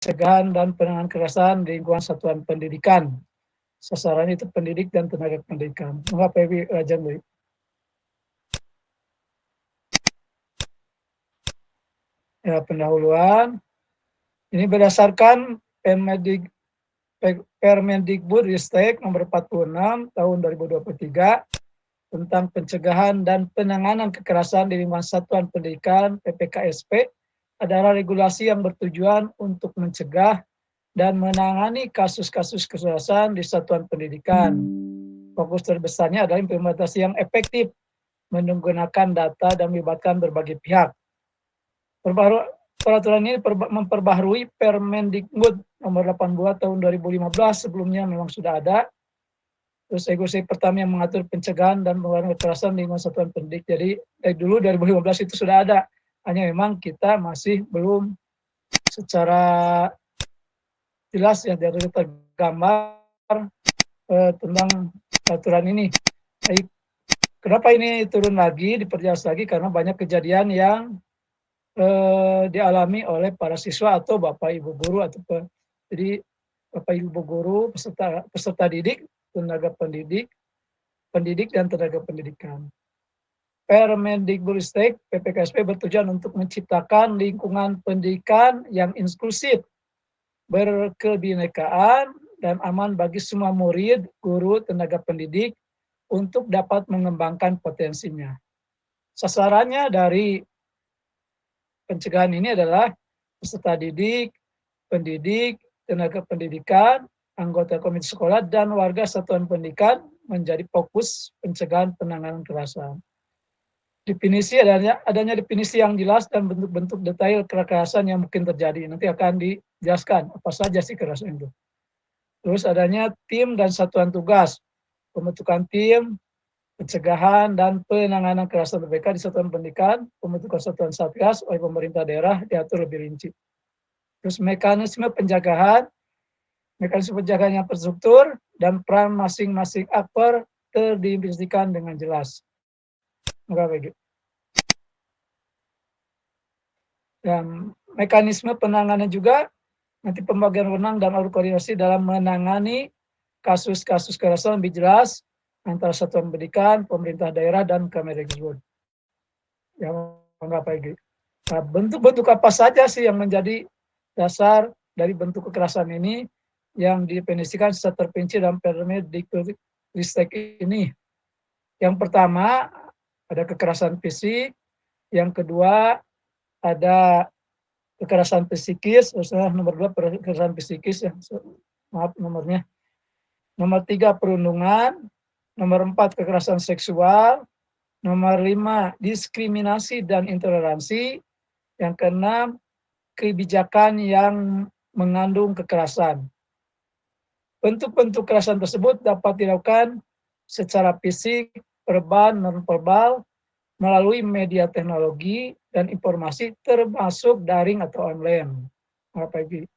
pencegahan dan penanganan kekerasan di lingkungan satuan pendidikan. Sasaran itu pendidik dan tenaga pendidikan. Mengapa Ibu Rajan, Bu? Ya, pendahuluan. Ini berdasarkan Permendikbud-Ristek nomor 46 tahun 2023 tentang pencegahan dan penanganan kekerasan di lingkungan satuan pendidikan PPKSP adalah regulasi yang bertujuan untuk mencegah dan menangani kasus-kasus kekerasan di satuan pendidikan. Fokus terbesarnya adalah implementasi yang efektif menggunakan data dan melibatkan berbagai pihak. Peraturan ini memperbaharui Permendikbud nomor 82 tahun 2015, sebelumnya memang sudah ada. Terus regulasi pertama yang mengatur pencegahan dan penanganan kekerasan di lingkungan satuan pendidik. Jadi dari dulu 2015 itu sudah ada, hanya memang kita masih belum secara jelas ya dari tergambar tentang peraturan ini. Baik, kenapa ini turun lagi, diperjelas lagi karena banyak kejadian yang dialami oleh para siswa atau bapak ibu guru atau jadi bapak ibu guru, peserta didik, tenaga pendidik dan tenaga pendidikan. Permendikbudristek PPKSP bertujuan untuk menciptakan lingkungan pendidikan yang inklusif, berkebinekaan, dan aman bagi semua murid, guru, tenaga pendidik untuk dapat mengembangkan potensinya. Sasarannya dari pencegahan ini adalah peserta didik, pendidik, tenaga pendidikan, anggota komite sekolah, dan warga satuan pendidikan menjadi fokus pencegahan penanganan kekerasan. Definisi adanya definisi yang jelas dan bentuk-bentuk detail kekerasan yang mungkin terjadi. Nanti akan dijelaskan apa saja sih kekerasan itu. Terus adanya tim dan satuan tugas, pembentukan tim, pencegahan dan penanganan kekerasan BPK di satuan pendidikan, pembentukan satuan satgas oleh pemerintah daerah diatur lebih rinci. Terus mekanisme pencegahan yang terstruktur dan peran masing-masing aktor terdefinisikan dengan jelas. Dan mekanisme penanganan juga nanti pembagian wewenang dan alur koordinasi dalam menangani kasus-kasus kekerasan lebih jelas antara satuan pendidikan, pemerintah daerah, dan Kemendikbud. Yang enggak Pak Egy. Nah, bentuk-bentuk apa saja sih yang menjadi dasar dari bentuk kekerasan ini yang didefinisikan secara terperinci dalam Permendikbudristek ini? Yang pertama ada kekerasan fisik, yang kedua ada kekerasan psikis, nomor 2 kekerasan psikis ya, maaf nomornya. Nomor 3 perundungan, nomor 4 kekerasan seksual, nomor 5 diskriminasi dan intoleransi, yang keenam kebijakan yang mengandung kekerasan. Bentuk-bentuk kekerasan tersebut dapat dilakukan secara fisik, verbal, non-verbal, melalui media teknologi dan informasi termasuk daring atau online. Apa lagi?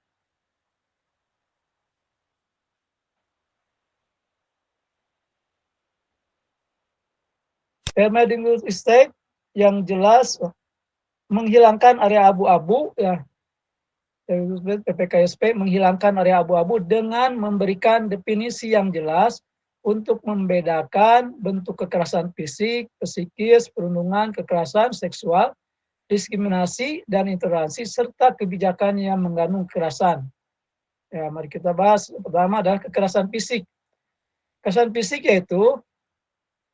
Permendikbudristek yang jelas menghilangkan area abu-abu ya. PPKSP menghilangkan area abu-abu dengan memberikan definisi yang jelas untuk membedakan bentuk kekerasan fisik, psikis, perundungan, kekerasan seksual, diskriminasi, dan intoleransi, serta kebijakan yang mengandung kekerasan. Ya, mari kita bahas. Pertama adalah kekerasan fisik. Kekerasan fisik yaitu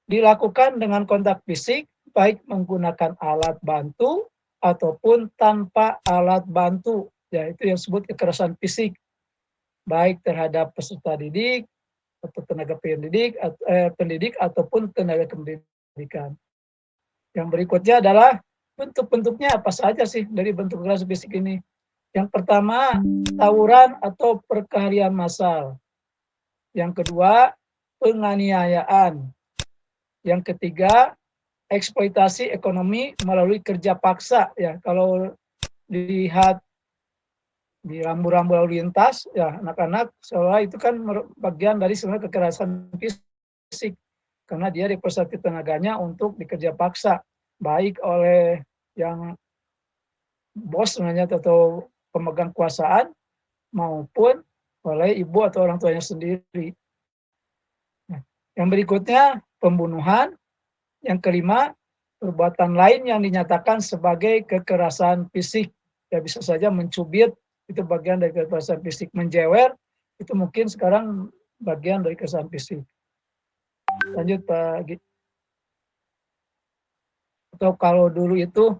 dilakukan dengan kontak fisik, baik menggunakan alat bantu ataupun tanpa alat bantu. Ya, itu yang disebut kekerasan fisik, baik terhadap peserta didik atau tenaga pendidik ataupun tenaga pendidikan. Yang berikutnya adalah bentuk-bentuknya apa saja sih dari bentuk kekerasan fisik ini. Yang pertama, tawuran atau perkelahian massal. Yang kedua, penganiayaan. Yang ketiga, eksploitasi ekonomi melalui kerja paksa. Ya, kalau dilihat di rambu-rambu lalu lintas, ya anak-anak seolah itu kan bagian dari sebenarnya kekerasan fisik, karena dia dipersati tenaganya untuk dikerja paksa, baik oleh yang bos sebenarnya atau pemegang kuasaan maupun oleh ibu atau orang tuanya sendiri. Nah, yang berikutnya pembunuhan, yang kelima perbuatan lain yang dinyatakan sebagai kekerasan fisik. Ya bisa saja mencubit, itu bagian dari kekerasan fisik. Menjewer, itu mungkin sekarang bagian dari kekerasan fisik. Lanjut Pak Gi. Atau kalau dulu itu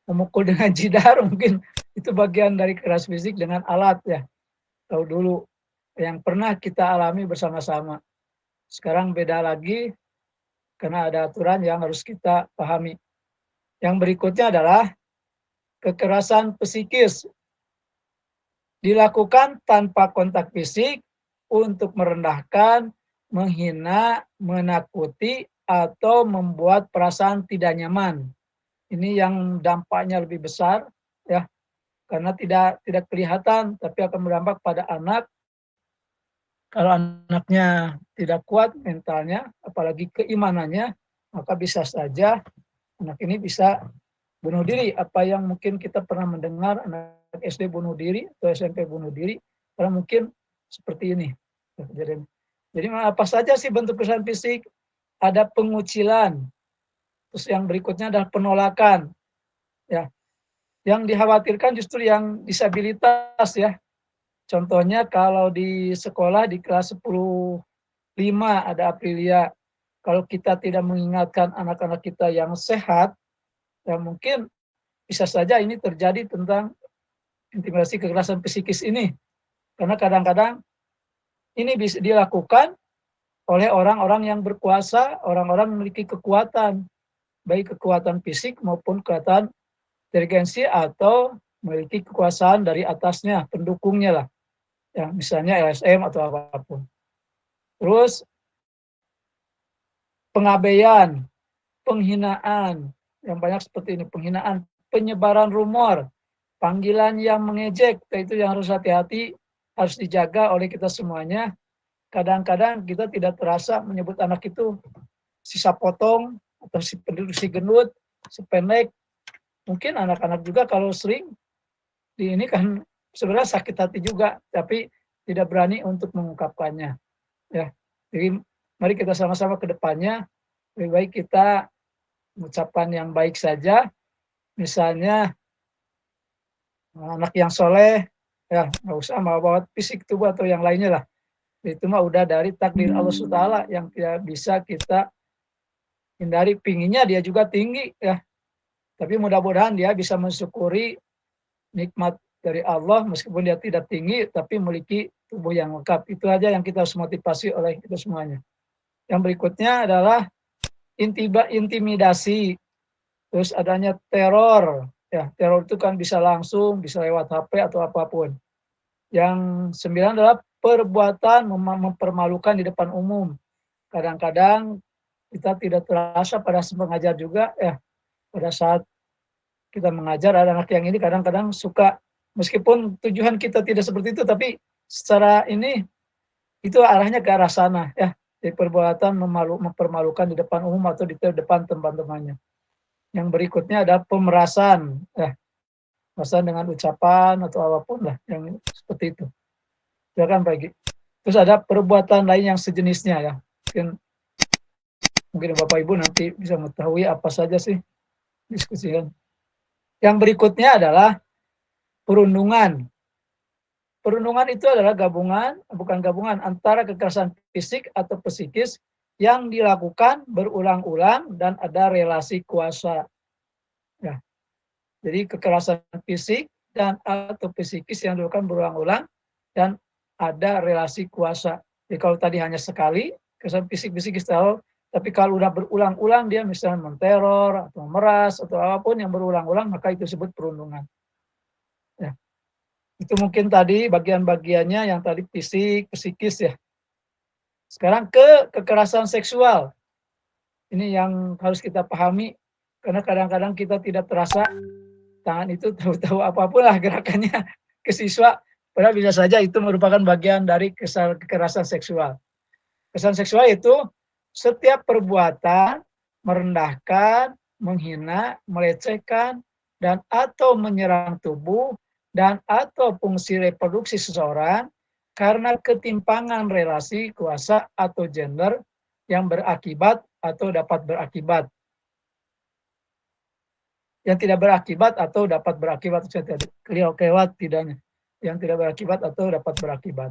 memukul dengan jidar, mungkin itu bagian dari kekerasan fisik dengan alat ya. Tahu dulu yang pernah kita alami bersama-sama. Sekarang beda lagi karena ada aturan yang harus kita pahami. Yang berikutnya adalah kekerasan psikis. Dilakukan tanpa kontak fisik untuk merendahkan, menghina, menakuti, atau membuat perasaan tidak nyaman. Ini yang dampaknya lebih besar ya, karena tidak kelihatan tapi akan berdampak pada anak. Kalau anaknya tidak kuat mentalnya, apalagi keimanannya, maka bisa saja anak ini bisa bunuh diri. Apa yang mungkin kita pernah mendengar anak SD bunuh diri atau SMP bunuh diri, karena mungkin seperti ini. Jadi apa saja sih bentuk kekerasan fisik? Ada pengucilan, terus yang berikutnya adalah penolakan. Ya, yang dikhawatirkan justru yang disabilitas ya. Contohnya kalau di sekolah di kelas 10-5 ada Aprilia. Kalau kita tidak mengingatkan anak-anak kita yang sehat, ya mungkin bisa saja ini terjadi tentang intimidasi kekerasan psikis ini. Karena kadang-kadang ini bisa dilakukan oleh orang-orang yang berkuasa, orang-orang memiliki kekuatan, baik kekuatan fisik maupun kekuatan inteligensi atau memiliki kekuasaan dari atasnya, pendukungnya lah. Ya, misalnya LSM atau apapun. Terus pengabaian, penghinaan, yang banyak seperti ini, penghinaan, penyebaran rumor, panggilan yang mengejek, itu yang harus hati-hati, harus dijaga oleh kita semuanya. Kadang-kadang kita tidak terasa menyebut anak itu si sapotong, atau si penduduk, si gendut, si pendek. Mungkin anak-anak juga kalau sering di ini kan sebenarnya sakit hati juga, tapi tidak berani untuk mengungkapkannya. Ya, jadi mari kita sama-sama ke depannya, lebih baik kita mengucapkan yang baik saja, misalnya anak yang soleh, ya nggak usah bawa fisik tubuh atau yang lainnya lah. Itu mah udah dari takdir Allah SWT yang tidak bisa kita hindari. Pinginnya dia juga tinggi ya, tapi mudah-mudahan dia bisa mensyukuri nikmat dari Allah meskipun dia tidak tinggi tapi memiliki tubuh yang lengkap. Itu aja yang kita harus motivasi oleh kita semuanya. Yang berikutnya adalah intimidasi, terus adanya teror. Ya, teror itu kan bisa langsung, bisa lewat HP atau apapun. Yang 9 adalah perbuatan mempermalukan di depan umum. Kadang-kadang kita tidak terasa pada saat mengajar juga ya, pada saat kita mengajar ada anak yang ini kadang-kadang suka, meskipun tujuan kita tidak seperti itu, tapi secara ini itu arahnya ke arah sana ya, di perbuatan mempermalukan di depan umum atau di depan teman-temannya. Yang berikutnya ada pemerasan ya, pemerasan dengan ucapan atau apapun lah yang seperti itu. Silakan Pak Egy. Terus ada perbuatan lain yang sejenisnya ya. Mungkin Bapak Ibu nanti bisa mengetahui apa saja sih diskusikan. Yang berikutnya adalah perundungan. Perundungan itu adalah bukan gabungan antara kekerasan fisik atau psikis yang dilakukan berulang-ulang dan ada relasi kuasa. Ya. Jadi kekerasan fisik dan atau psikis yang dilakukan berulang-ulang dan ada relasi kuasa. Jadi kalau tadi hanya sekali, kekerasan fisik tahu, tapi kalau udah berulang-ulang dia misalnya menteror atau memeras atau apapun yang berulang-ulang, maka itu disebut perundungan. Ya. Itu mungkin tadi bagian-bagiannya yang tadi fisik, psikis ya. Sekarang ke kekerasan seksual. Ini yang harus kita pahami karena kadang-kadang kita tidak terasa tangan itu tahu-tahu apapun lah gerakannya ke siswa, padahal bisa saja itu merupakan bagian dari kekerasan seksual. Kekerasan seksual itu setiap perbuatan merendahkan, menghina, melecehkan, dan atau menyerang tubuh dan atau fungsi reproduksi seseorang karena ketimpangan relasi kuasa atau gender yang berakibat atau dapat berakibat. Yang tidak berakibat atau dapat berakibat, saya kelewat tidaknya. Yang tidak berakibat atau dapat berakibat.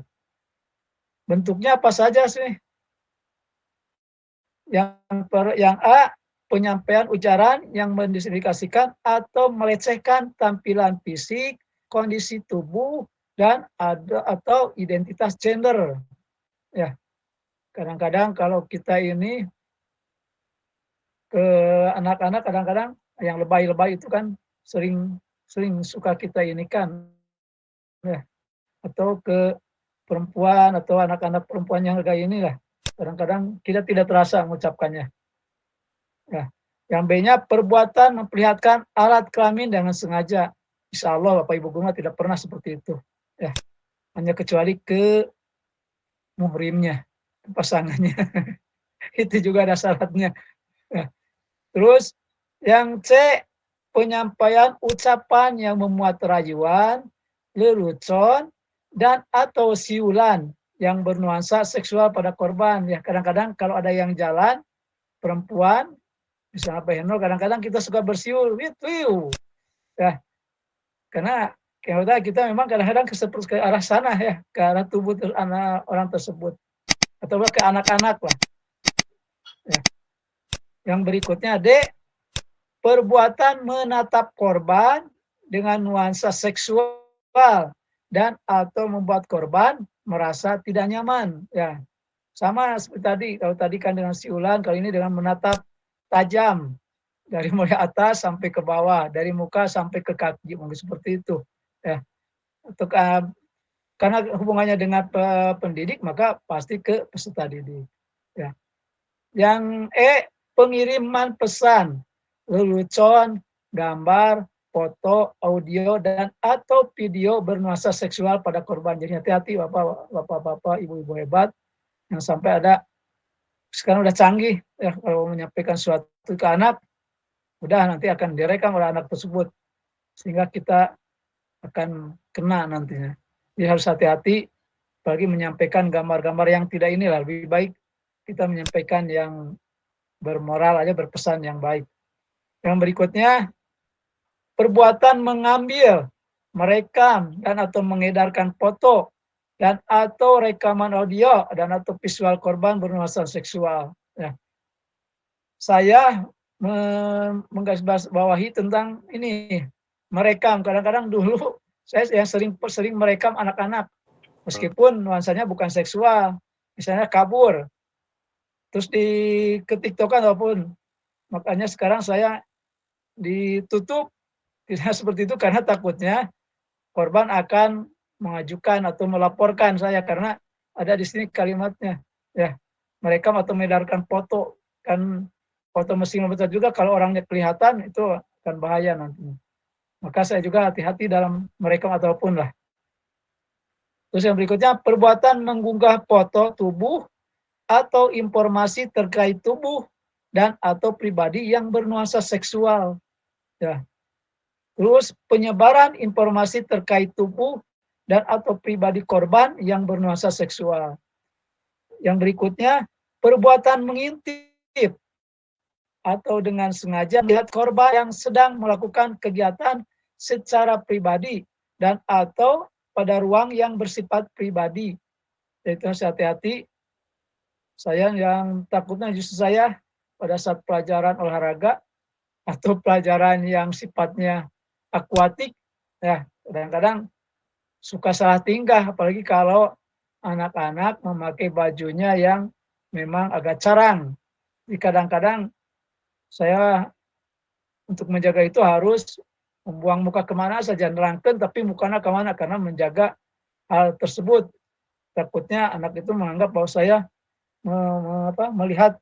Bentuknya apa saja sih? Yang A, penyampaian ujaran yang mendiskualifikasikan atau melecehkan tampilan fisik, kondisi tubuh, dan atau identitas gender. Ya, kadang-kadang kalau kita ini ke anak-anak, kadang-kadang yang lebay-lebay itu kan sering sering suka kita ini kan, ya, atau ke perempuan atau anak-anak perempuan yang kayak ini lah. Kadang-kadang kita tidak terasa mengucapkannya. Ya. Yang B-nya perbuatan memperlihatkan alat kelamin dengan sengaja. Insya Allah Bapak Ibu guru tidak pernah seperti itu. Ya, hanya kecuali ke muhrimnya, ke pasangannya. Itu juga ada syaratnya. Ya. Terus yang C, penyampaian ucapan yang memuat rayuan, lelucon, dan atau siulan yang bernuansa seksual pada korban. Ya, kadang-kadang kalau ada yang jalan perempuan, misalnya Pak Heno, kadang-kadang kita suka bersiul, gitu. Ya, karena kita memang kadang-kadang ke arah sana ya, ke arah tubuh anak orang tersebut, atau ke anak-anak lah. Ya. Yang berikutnya D, perbuatan menatap korban dengan nuansa seksual dan atau membuat korban merasa tidak nyaman. Ya, sama seperti tadi. Kalau tadi kan dengan siulan, kali ini dengan menatap tajam dari mulai atas sampai ke bawah, dari muka sampai ke kaki, mungkin seperti itu. Ya, untuk karena hubungannya dengan pendidik, maka pasti ke peserta didik. Ya. Yang E, pengiriman pesan, lelucon, gambar, foto, audio, dan atau video bernuansa seksual pada korban. Jadi hati-hati bapak-bapak, ibu-ibu hebat, yang sampai ada, sekarang udah canggih, ya, kalau menyampaikan suatu ke anak, udah nanti akan direkam oleh anak tersebut, sehingga kita akan kena nantinya. Jadi harus hati-hati, apalagi menyampaikan gambar-gambar yang tidak inilah, lebih baik kita menyampaikan yang bermoral aja, berpesan yang baik. Yang berikutnya, perbuatan mengambil, merekam, dan atau mengedarkan foto, dan atau rekaman audio, dan atau visual korban bernuansa seksual. Ya. Saya menggarisbawahi tentang ini, merekam. Kadang-kadang dulu saya yang sering merekam anak-anak, meskipun nuansanya bukan seksual, misalnya kabur, terus ke TikTok-an ataupun, makanya sekarang saya ditutup tidak seperti itu karena takutnya korban akan mengajukan atau melaporkan saya, karena ada di sini kalimatnya, ya, merekam atau mengedarkan foto, kan foto mesin besar juga kalau orangnya kelihatan itu akan bahaya nantinya. Maka saya juga hati-hati dalam merekam ataupun lah. Terus yang berikutnya, perbuatan mengunggah foto tubuh atau informasi terkait tubuh dan atau pribadi yang bernuansa seksual. Ya. Terus penyebaran informasi terkait tubuh dan atau pribadi korban yang bernuansa seksual. Yang berikutnya, perbuatan mengintip atau dengan sengaja melihat korban yang sedang melakukan kegiatan secara pribadi dan atau pada ruang yang bersifat pribadi. Jadi harus hati-hati. Saya yang takutnya justru saya pada saat pelajaran olahraga atau pelajaran yang sifatnya akuatik, ya kadang-kadang suka salah tingkah, apalagi kalau anak-anak memakai bajunya yang memang agak carang. Jadi kadang-kadang saya untuk menjaga itu harus membuang muka kemana saja, nerangkan tapi mukanya kemana, karena menjaga hal tersebut. Takutnya anak itu menganggap bahwa saya melihat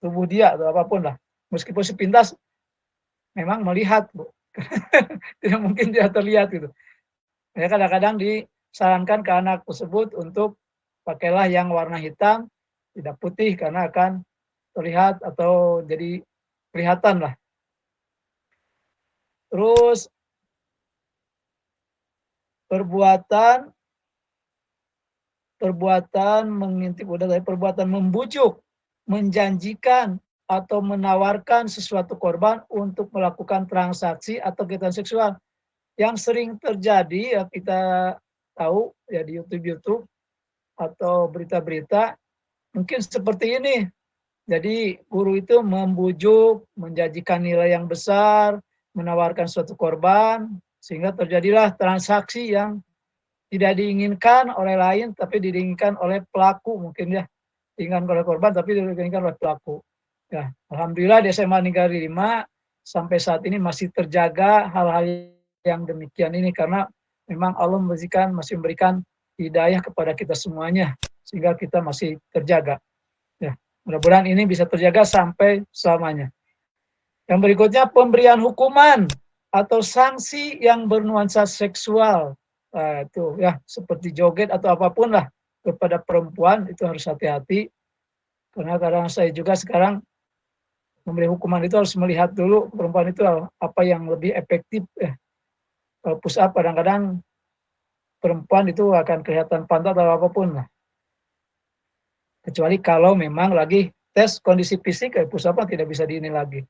tubuh dia atau apapun lah. Meskipun sepintas memang melihat, Bu. Tidak mungkin dia terlihat gitu. Ya, kadang-kadang disarankan ke anak tersebut untuk pakailah yang warna hitam, tidak putih, karena akan terlihat atau jadi kelihatan lah. Terus perbuatan mengintip perbuatan membujuk, menjanjikan atau menawarkan sesuatu korban untuk melakukan transaksi atau kegiatan seksual. Yang sering terjadi ya kita tahu ya di YouTube atau berita-berita mungkin seperti ini. Jadi guru itu membujuk, menjanjikan nilai yang besar, menawarkan suatu korban, sehingga terjadilah transaksi yang tidak diinginkan oleh lain, tapi diinginkan oleh pelaku mungkin ya. Diinginkan oleh korban, tapi diinginkan oleh pelaku. Ya, alhamdulillah di SMA Negeri 5 sampai saat ini masih terjaga hal-hal yang demikian ini karena memang Allah masih memberikan hidayah kepada kita semuanya sehingga kita masih terjaga. Ya, mudah-mudahan ini bisa terjaga sampai selamanya. Yang berikutnya pemberian hukuman atau sanksi yang bernuansa seksual. Itu ya seperti joget atau apapun lah kepada perempuan itu harus hati-hati karena kadang saya juga sekarang memberi hukuman itu harus melihat dulu perempuan itu apa yang lebih efektif ya. Kalau push up kadang-kadang perempuan itu akan kelihatan pantat atau apapun lah. Kecuali kalau memang lagi tes kondisi fisik, push up tidak bisa diini lagi.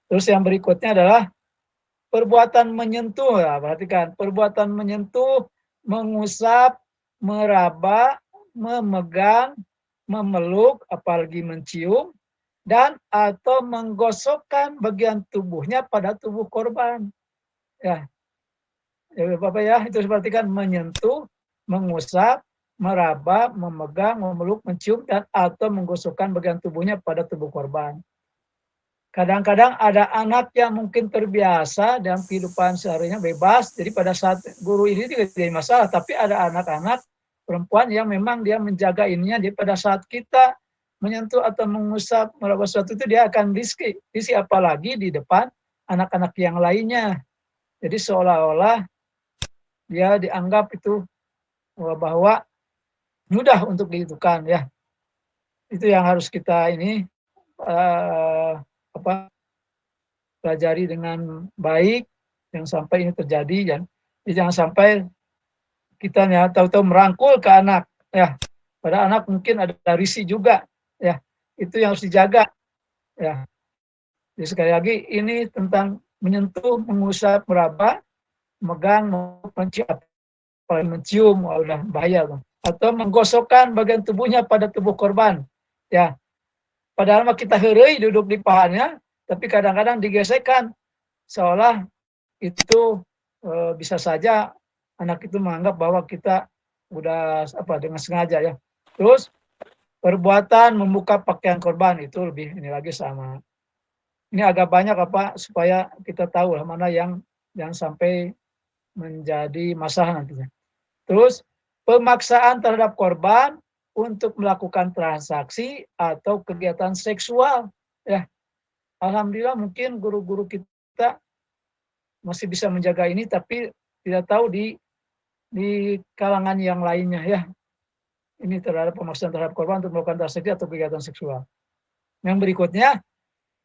Terus yang berikutnya adalah perbuatan menyentuh, ya, perhatikan, perbuatan menyentuh, mengusap, meraba, memegang, memeluk, apalagi mencium, dan atau menggosokkan bagian tubuhnya pada tubuh korban. Ya, Bapak ya, itu perhatikan menyentuh, mengusap, meraba, memegang, memeluk, mencium, dan atau menggosokkan bagian tubuhnya pada tubuh korban. Kadang-kadang ada anak yang mungkin terbiasa dalam kehidupan seharinya bebas, jadi pada saat guru ini tidak jadi masalah, tapi ada anak-anak perempuan yang memang dia menjaga ininya, jadi pada saat kita menyentuh atau mengusap meraba sesuatu itu dia akan risih apalagi di depan anak-anak yang lainnya. Jadi seolah-olah dia dianggap itu bahwa mudah untuk dihitungkan ya. Itu yang harus kita ini pelajari dengan baik, yang sampai ini terjadi dan jangan sampai kita ya tahu-tahu merangkul ke anak ya. Pada anak mungkin ada risih juga ya. Itu yang harus dijaga ya. Jadi sekali lagi ini tentang menyentuh, mengusap, meraba, megang, mencium, udah bahaya loh. Atau menggosokkan bagian tubuhnya pada tubuh korban ya. Padahal kita heureuy duduk di pahanya, tapi kadang-kadang digesekkan seolah itu bisa saja anak itu menganggap bahwa kita udah dengan sengaja ya. Terus perbuatan membuka pakaian korban itu lebih ini lagi sama. Ini agak banyak supaya kita tahu lah mana yang sampai menjadi masalah nantinya. Terus pemaksaan terhadap korban untuk melakukan transaksi atau kegiatan seksual ya. Alhamdulillah mungkin guru-guru kita masih bisa menjaga ini, tapi tidak tahu di kalangan yang lainnya ya. Ini terhadap pemaksaan terhadap korban untuk melakukan transaksi atau kegiatan seksual. Yang berikutnya,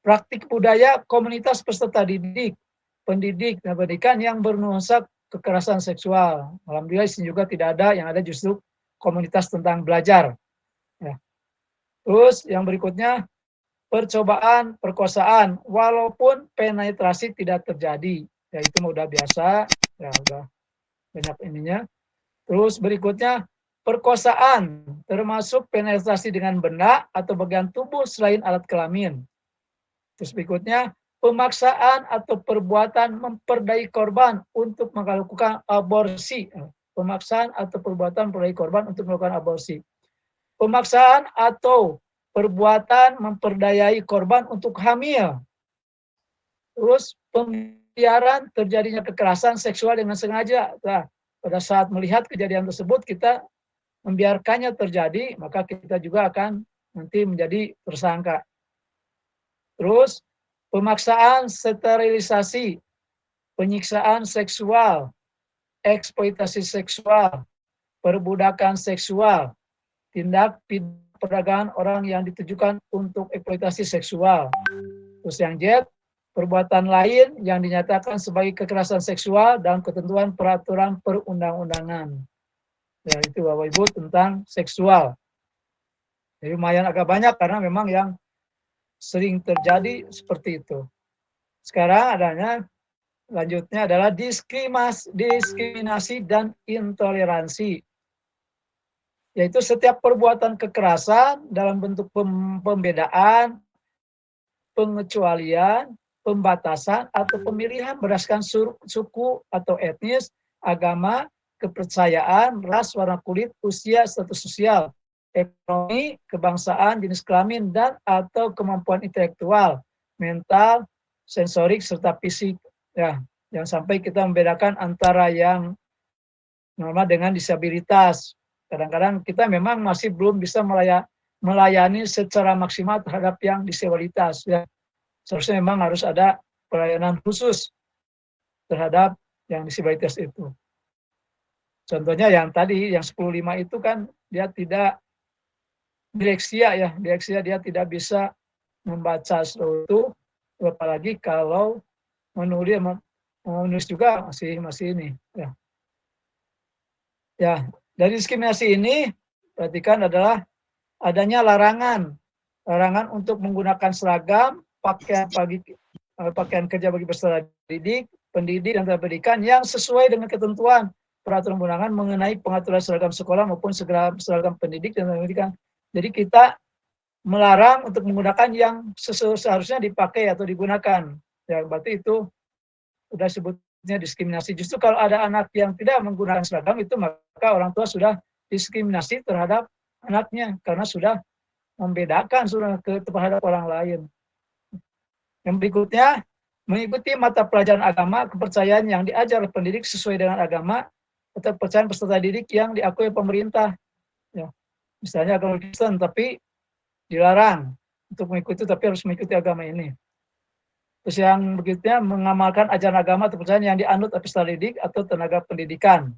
praktik budaya komunitas peserta didik, pendidik dan pendidikan yang bernuansa kekerasan seksual. Alhamdulillah di sini juga tidak ada, yang ada justru komunitas tentang belajar. Ya. Terus yang berikutnya, percobaan perkosaan walaupun penetrasi tidak terjadi. Ya itu udah biasa, ya udah banyak ininya. Terus berikutnya perkosaan termasuk penetrasi dengan benda atau bagian tubuh selain alat kelamin. Terus berikutnya pemaksaan atau perbuatan memperdaya korban untuk melakukan aborsi. Pemaksaan atau perbuatan memperdaya korban untuk melakukan aborsi. Pemaksaan atau perbuatan memperdayai korban untuk hamil. Terus pembiaran terjadinya kekerasan seksual dengan sengaja. Nah, pada saat melihat kejadian tersebut kita membiarkannya terjadi, maka kita juga akan nanti menjadi tersangka. Terus pemaksaan sterilisasi, penyiksaan seksual, eksploitasi seksual, perbudakan seksual, tindak pidana perdagangan orang yang ditujukan untuk eksploitasi seksual. Terus yang Z, perbuatan lain yang dinyatakan sebagai kekerasan seksual dalam ketentuan peraturan perundang-undangan. Ya, itu Bapak Ibu tentang seksual. Jadi lumayan agak banyak karena memang yang sering terjadi seperti itu. Sekarang lanjutnya adalah diskriminasi dan intoleransi. Yaitu setiap perbuatan kekerasan dalam bentuk pembedaan, pengecualian, pembatasan, atau pemilihan berdasarkan suku atau etnis, agama, kepercayaan, ras, warna kulit, usia, status sosial, ekonomi, kebangsaan, jenis kelamin, dan atau kemampuan intelektual, mental, sensorik, serta fisik. Ya, jangan sampai kita membedakan antara yang normal dengan disabilitas. Kadang-kadang kita memang masih belum bisa melayani secara maksimal terhadap yang disabilitas. Ya. Seharusnya memang harus ada pelayanan khusus terhadap yang disabilitas itu. Contohnya yang tadi, yang 10.5 itu kan dia tidak dileksia ya, dileksia dia tidak bisa membaca sesuatu, apalagi kalau menulis juga masih ini ya. Ya, dari diskriminasi ini perhatikan adalah adanya larangan untuk menggunakan seragam, pakaian kerja bagi peserta didik, pendidik dan pendidikan yang sesuai dengan ketentuan peraturan undangan mengenai pengaturan seragam sekolah maupun seragam pendidik dan pendidikan. Jadi kita melarang untuk menggunakan yang seharusnya dipakai atau digunakan. Ya, berarti itu sudah sebutnya diskriminasi. Justru kalau ada anak yang tidak menggunakan seragam itu maka orang tua sudah diskriminasi terhadap anaknya karena sudah membedakan sudah terhadap orang lain. Yang berikutnya, mengikuti mata pelajaran agama, kepercayaan yang diajar oleh pendidik sesuai dengan agama atau kepercayaan peserta didik yang diakui pemerintah. Ya. Misalnya agama Kristen tapi dilarang untuk mengikuti, tapi harus mengikuti agama ini. Terus yang berikutnya, mengamalkan ajaran agama atau kepercayaan yang dianut oleh peserta didik atau tenaga pendidikan.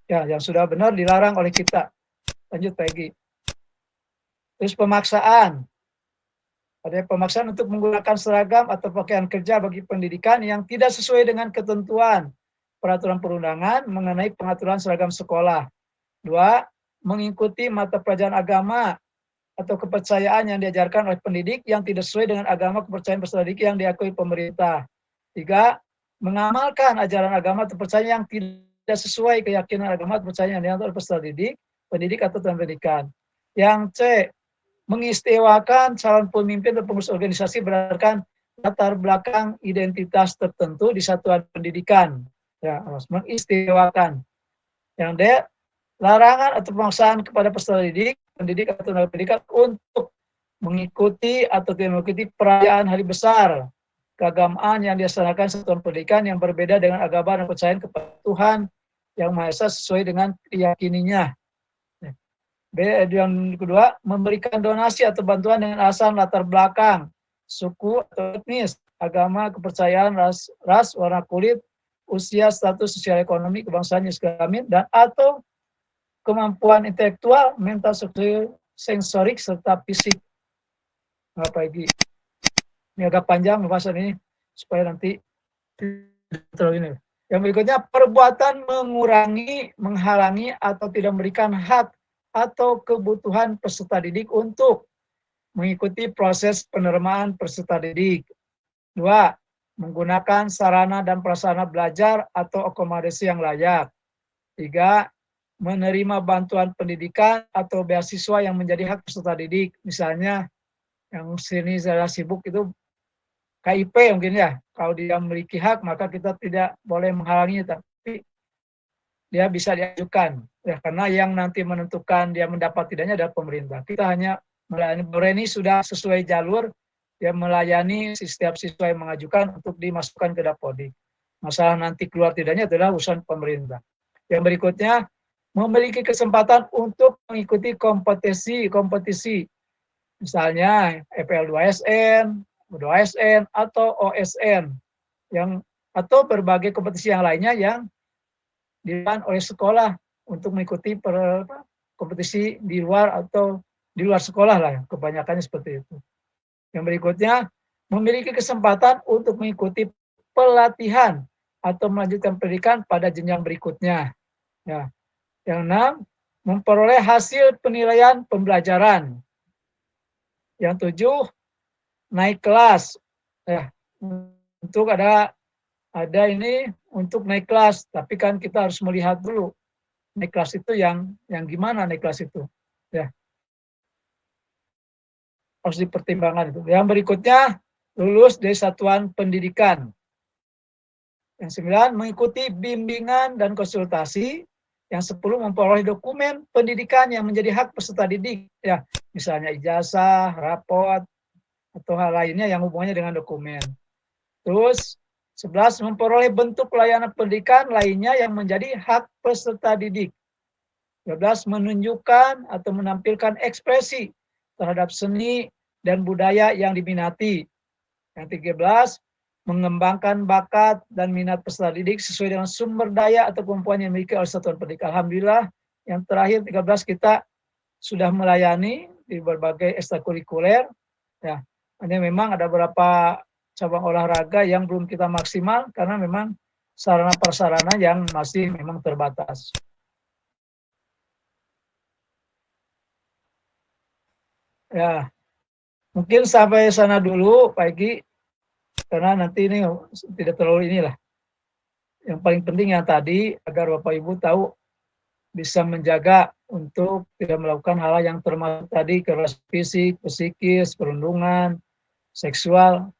Ya, yang sudah benar dilarang oleh kita. Lanjut Peggy. Terus pemaksaan. Ada pemaksaan untuk menggunakan seragam atau pakaian kerja bagi pendidikan yang tidak sesuai dengan ketentuan peraturan perundangan mengenai pengaturan seragam sekolah. 2. Mengikuti mata pelajaran agama atau kepercayaan yang diajarkan oleh pendidik yang tidak sesuai dengan agama kepercayaan peserta didik yang diakui pemerintah. 3. Mengamalkan ajaran agama atau kepercayaan yang tidak sesuai keyakinan agama atau kepercayaan yang diatur oleh peserta didik, pendidik atau pendidikan. Yang C. Mengistimewakan calon pemimpin dan pengurus organisasi berdasarkan latar belakang identitas tertentu di satuan pendidikan. Ya, harus mengistimewakan. Yang D. Larangan atau pemaksaan kepada peserta didik, pendidik atau tenaga pendidikan untuk mengikuti atau tidak mengikuti perayaan hari besar keagamaan yang dilaksanakan satuan pendidikan yang berbeda dengan agama dan kepercayaan kepada Tuhan yang Maha Esa sesuai dengan keyakinannya. Yang kedua, memberikan donasi atau bantuan dengan alasan latar belakang, suku atau etnis, agama, kepercayaan, ras, warna kulit, usia, status sosial ekonomi, kebangsaan, jenis kelamin, dan atau kemampuan intelektual, mental, sensorik, serta fisik. Apa lagi? Ini agak panjang pembahasan ini, supaya nanti terlalu ini. Yang berikutnya, perbuatan mengurangi, menghalangi, atau tidak memberikan hak atau kebutuhan peserta didik untuk mengikuti proses penerimaan peserta didik. 2. Menggunakan sarana dan prasarana belajar atau akomodasi yang layak. 3. Menerima bantuan pendidikan atau beasiswa yang menjadi hak peserta didik. Misalnya, yang sini saya sibuk itu KIP mungkin ya. Kalau dia memiliki hak, maka kita tidak boleh menghalangi, tapi dia bisa diajukan. Ya, karena yang nanti menentukan dia mendapat tidaknya adalah pemerintah. Kita hanya melayani. Ini sudah sesuai jalur, dia melayani setiap siswa yang mengajukan untuk dimasukkan ke Dapodik. Masalah nanti keluar tidaknya adalah urusan pemerintah. Yang berikutnya, memiliki kesempatan untuk mengikuti kompetisi. Misalnya FL2SN, U2SN, atau OSN. Atau berbagai kompetisi yang lainnya yang dilakukan oleh sekolah untuk mengikuti kompetisi di luar atau di luar sekolah lah, kebanyakannya seperti itu. Yang berikutnya, memiliki kesempatan untuk mengikuti pelatihan atau melanjutkan pendidikan pada jenjang berikutnya. Ya. Yang 6, memperoleh hasil penilaian pembelajaran. Yang 7, naik kelas. Ya, untuk ada ini untuk naik kelas, tapi kan kita harus melihat dulu naik kelas itu yang gimana naik kelas itu. Ya, harus dipertimbangkan itu. Yang berikutnya, lulus dari satuan pendidikan. Yang 9, mengikuti bimbingan dan konsultasi. Yang 10, memperoleh dokumen pendidikan yang menjadi hak peserta didik. Ya, misalnya ijazah, rapot, atau hal lainnya yang hubungannya dengan dokumen. Terus 11, memperoleh bentuk layanan pendidikan lainnya yang menjadi hak peserta didik. 12, menunjukkan atau menampilkan ekspresi terhadap seni dan budaya yang diminati. Yang 13, mengembangkan bakat dan minat peserta didik sesuai dengan sumber daya atau kemampuan yang dimiliki oleh satuan pendidik. Alhamdulillah, yang terakhir 13 kita sudah melayani di berbagai ekstrakurikuler. Ya, hanya memang ada beberapa cabang olahraga yang belum kita maksimal karena memang sarana prasarana yang masih memang terbatas. Ya, mungkin sampai sana dulu Pak Egi, karena nanti ini tidak terlalu inilah. Yang paling penting yang tadi agar Bapak Ibu tahu bisa menjaga untuk tidak melakukan hal yang termasuk tadi kekerasan fisik, psikis, perundungan, seksual,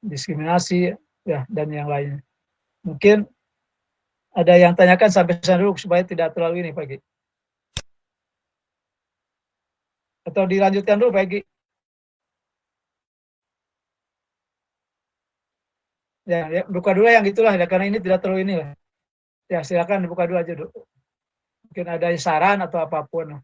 diskriminasi, ya dan yang lainnya. Mungkin ada yang tanyakan sampai sana dulu supaya tidak terlalu ini Pak Egi. Atau dilanjutkan dulu Pak Egi. Ya, buka dulu yang itulah ya, karena ini tidak terlalu ini lah. Ya silakan dibuka dulu aja dulu. Mungkin ada saran atau apapun.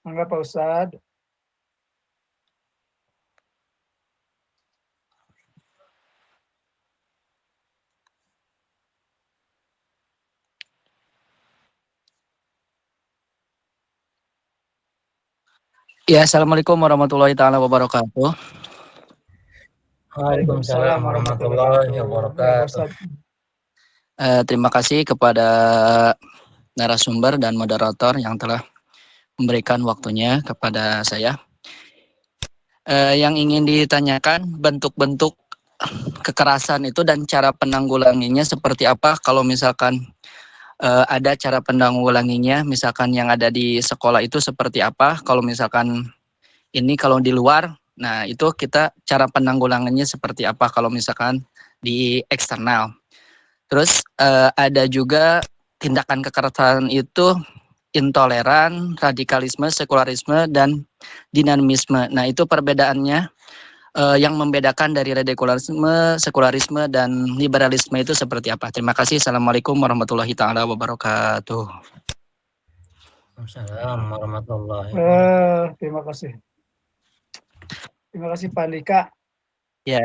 Mangga Pak Ustadz. Ya, assalamualaikum warahmatullahi taala wabarakatuh. Waalaikumsalam warahmatullahi wabarakatuh. Terima kasih kepada narasumber dan moderator yang telah memberikan waktunya kepada saya. Yang ingin ditanyakan bentuk-bentuk kekerasan itu dan cara penanggulanginya seperti apa? Kalau misalkan ada cara penanggulanginya, misalkan yang ada di sekolah itu seperti apa? Kalau misalkan ini kalau di luar, nah itu kita cara penanggulangannya seperti apa? Kalau misalkan di eksternal. Terus ada juga tindakan kekerasan itu intoleran, radikalisme, sekularisme, dan dinamisme. Nah itu perbedaannya yang membedakan dari radikalisme, sekularisme, dan liberalisme itu seperti apa? Terima kasih. Assalamualaikum warahmatullahi taala wabarakatuh. Assalamualaikum warahmatullahi wabarakatuh. Terima kasih. Terima kasih Pak Andika. Ya.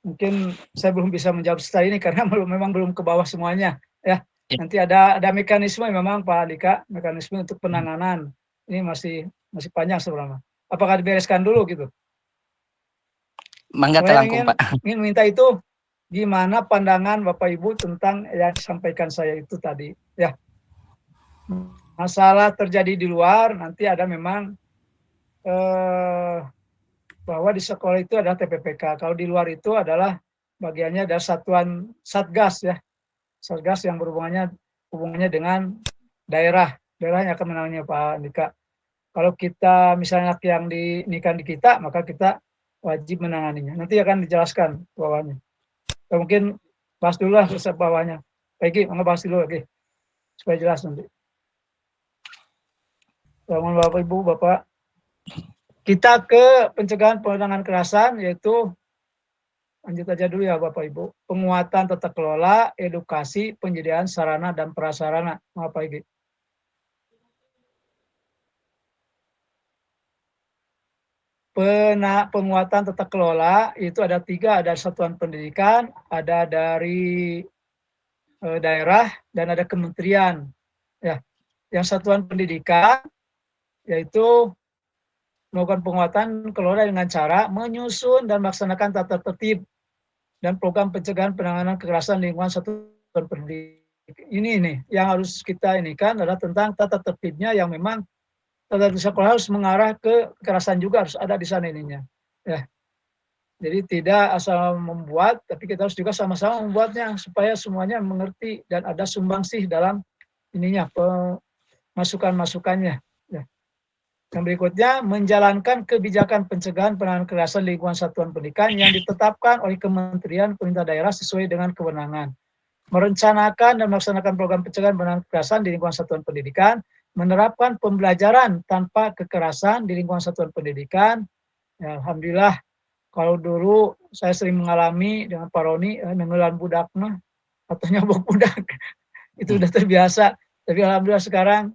Mungkin saya belum bisa menjawab setelah ini karena memang belum ke bawah semuanya. Ya, nanti ada mekanisme memang Pak Andika, mekanisme untuk penanganan. Ini masih panjang sebenarnya. Apakah dibereskan dulu gitu? Mangga Saya telangkung Pak. ingin minta itu gimana pandangan Bapak Ibu tentang yang disampaikan saya itu tadi. Ya, masalah terjadi di luar nanti ada memang bahwa di sekolah itu adalah TPPK. Kalau di luar itu adalah bagiannya ada satuan Satgas ya. Satgas yang hubungannya dengan daerah. Daerahnya akan menangani Pak Andika. Kalau kita misalnya yang dinikah di kita, maka kita wajib menanganinya. Nanti akan dijelaskan bawahnya. Ya, mungkin bahas dulu lah bawahnya. Pegi, bahas dulu lagi supaya jelas nanti. Mohon Bapak Ibu, Bapak. Kita ke pencegahan penanganan kekerasan, yaitu lanjut aja dulu ya Bapak Ibu. Penguatan tata kelola, edukasi, penyediaan sarana dan prasarana. Maaf Pak Igi. penguatan tata kelola itu ada 3, ada satuan pendidikan, ada dari daerah, dan ada kementerian. Ya, yang satuan pendidikan yaitu melakukan penguatan kelola dengan cara menyusun dan melaksanakan tata tertib dan program pencegahan penanganan kekerasan lingkungan satuan pendidikan. Ini nih yang harus kita ini kan adalah tentang tata tertibnya yang memang tata tertib sekolah harus mengarah ke kekerasan juga harus ada di sana ininya. Ya. Jadi tidak asal membuat, tapi kita harus juga sama-sama membuatnya supaya semuanya mengerti dan ada sumbangsih dalam ininya masukan-masukannya. Ya. Yang berikutnya, menjalankan kebijakan pencegahan penanganan kekerasan lingkungan satuan pendidikan yang ditetapkan oleh Kementerian Pemerintah Daerah sesuai dengan kewenangan. Merencanakan dan melaksanakan program pencegahan penanganan kekerasan di lingkungan satuan pendidikan, menerapkan pembelajaran tanpa kekerasan di lingkungan satuan pendidikan. Ya, alhamdulillah, kalau dulu saya sering mengalami dengan Pak Roni, nenggelan budak mah, atau nyabok budak, itu udah terbiasa. Tapi alhamdulillah sekarang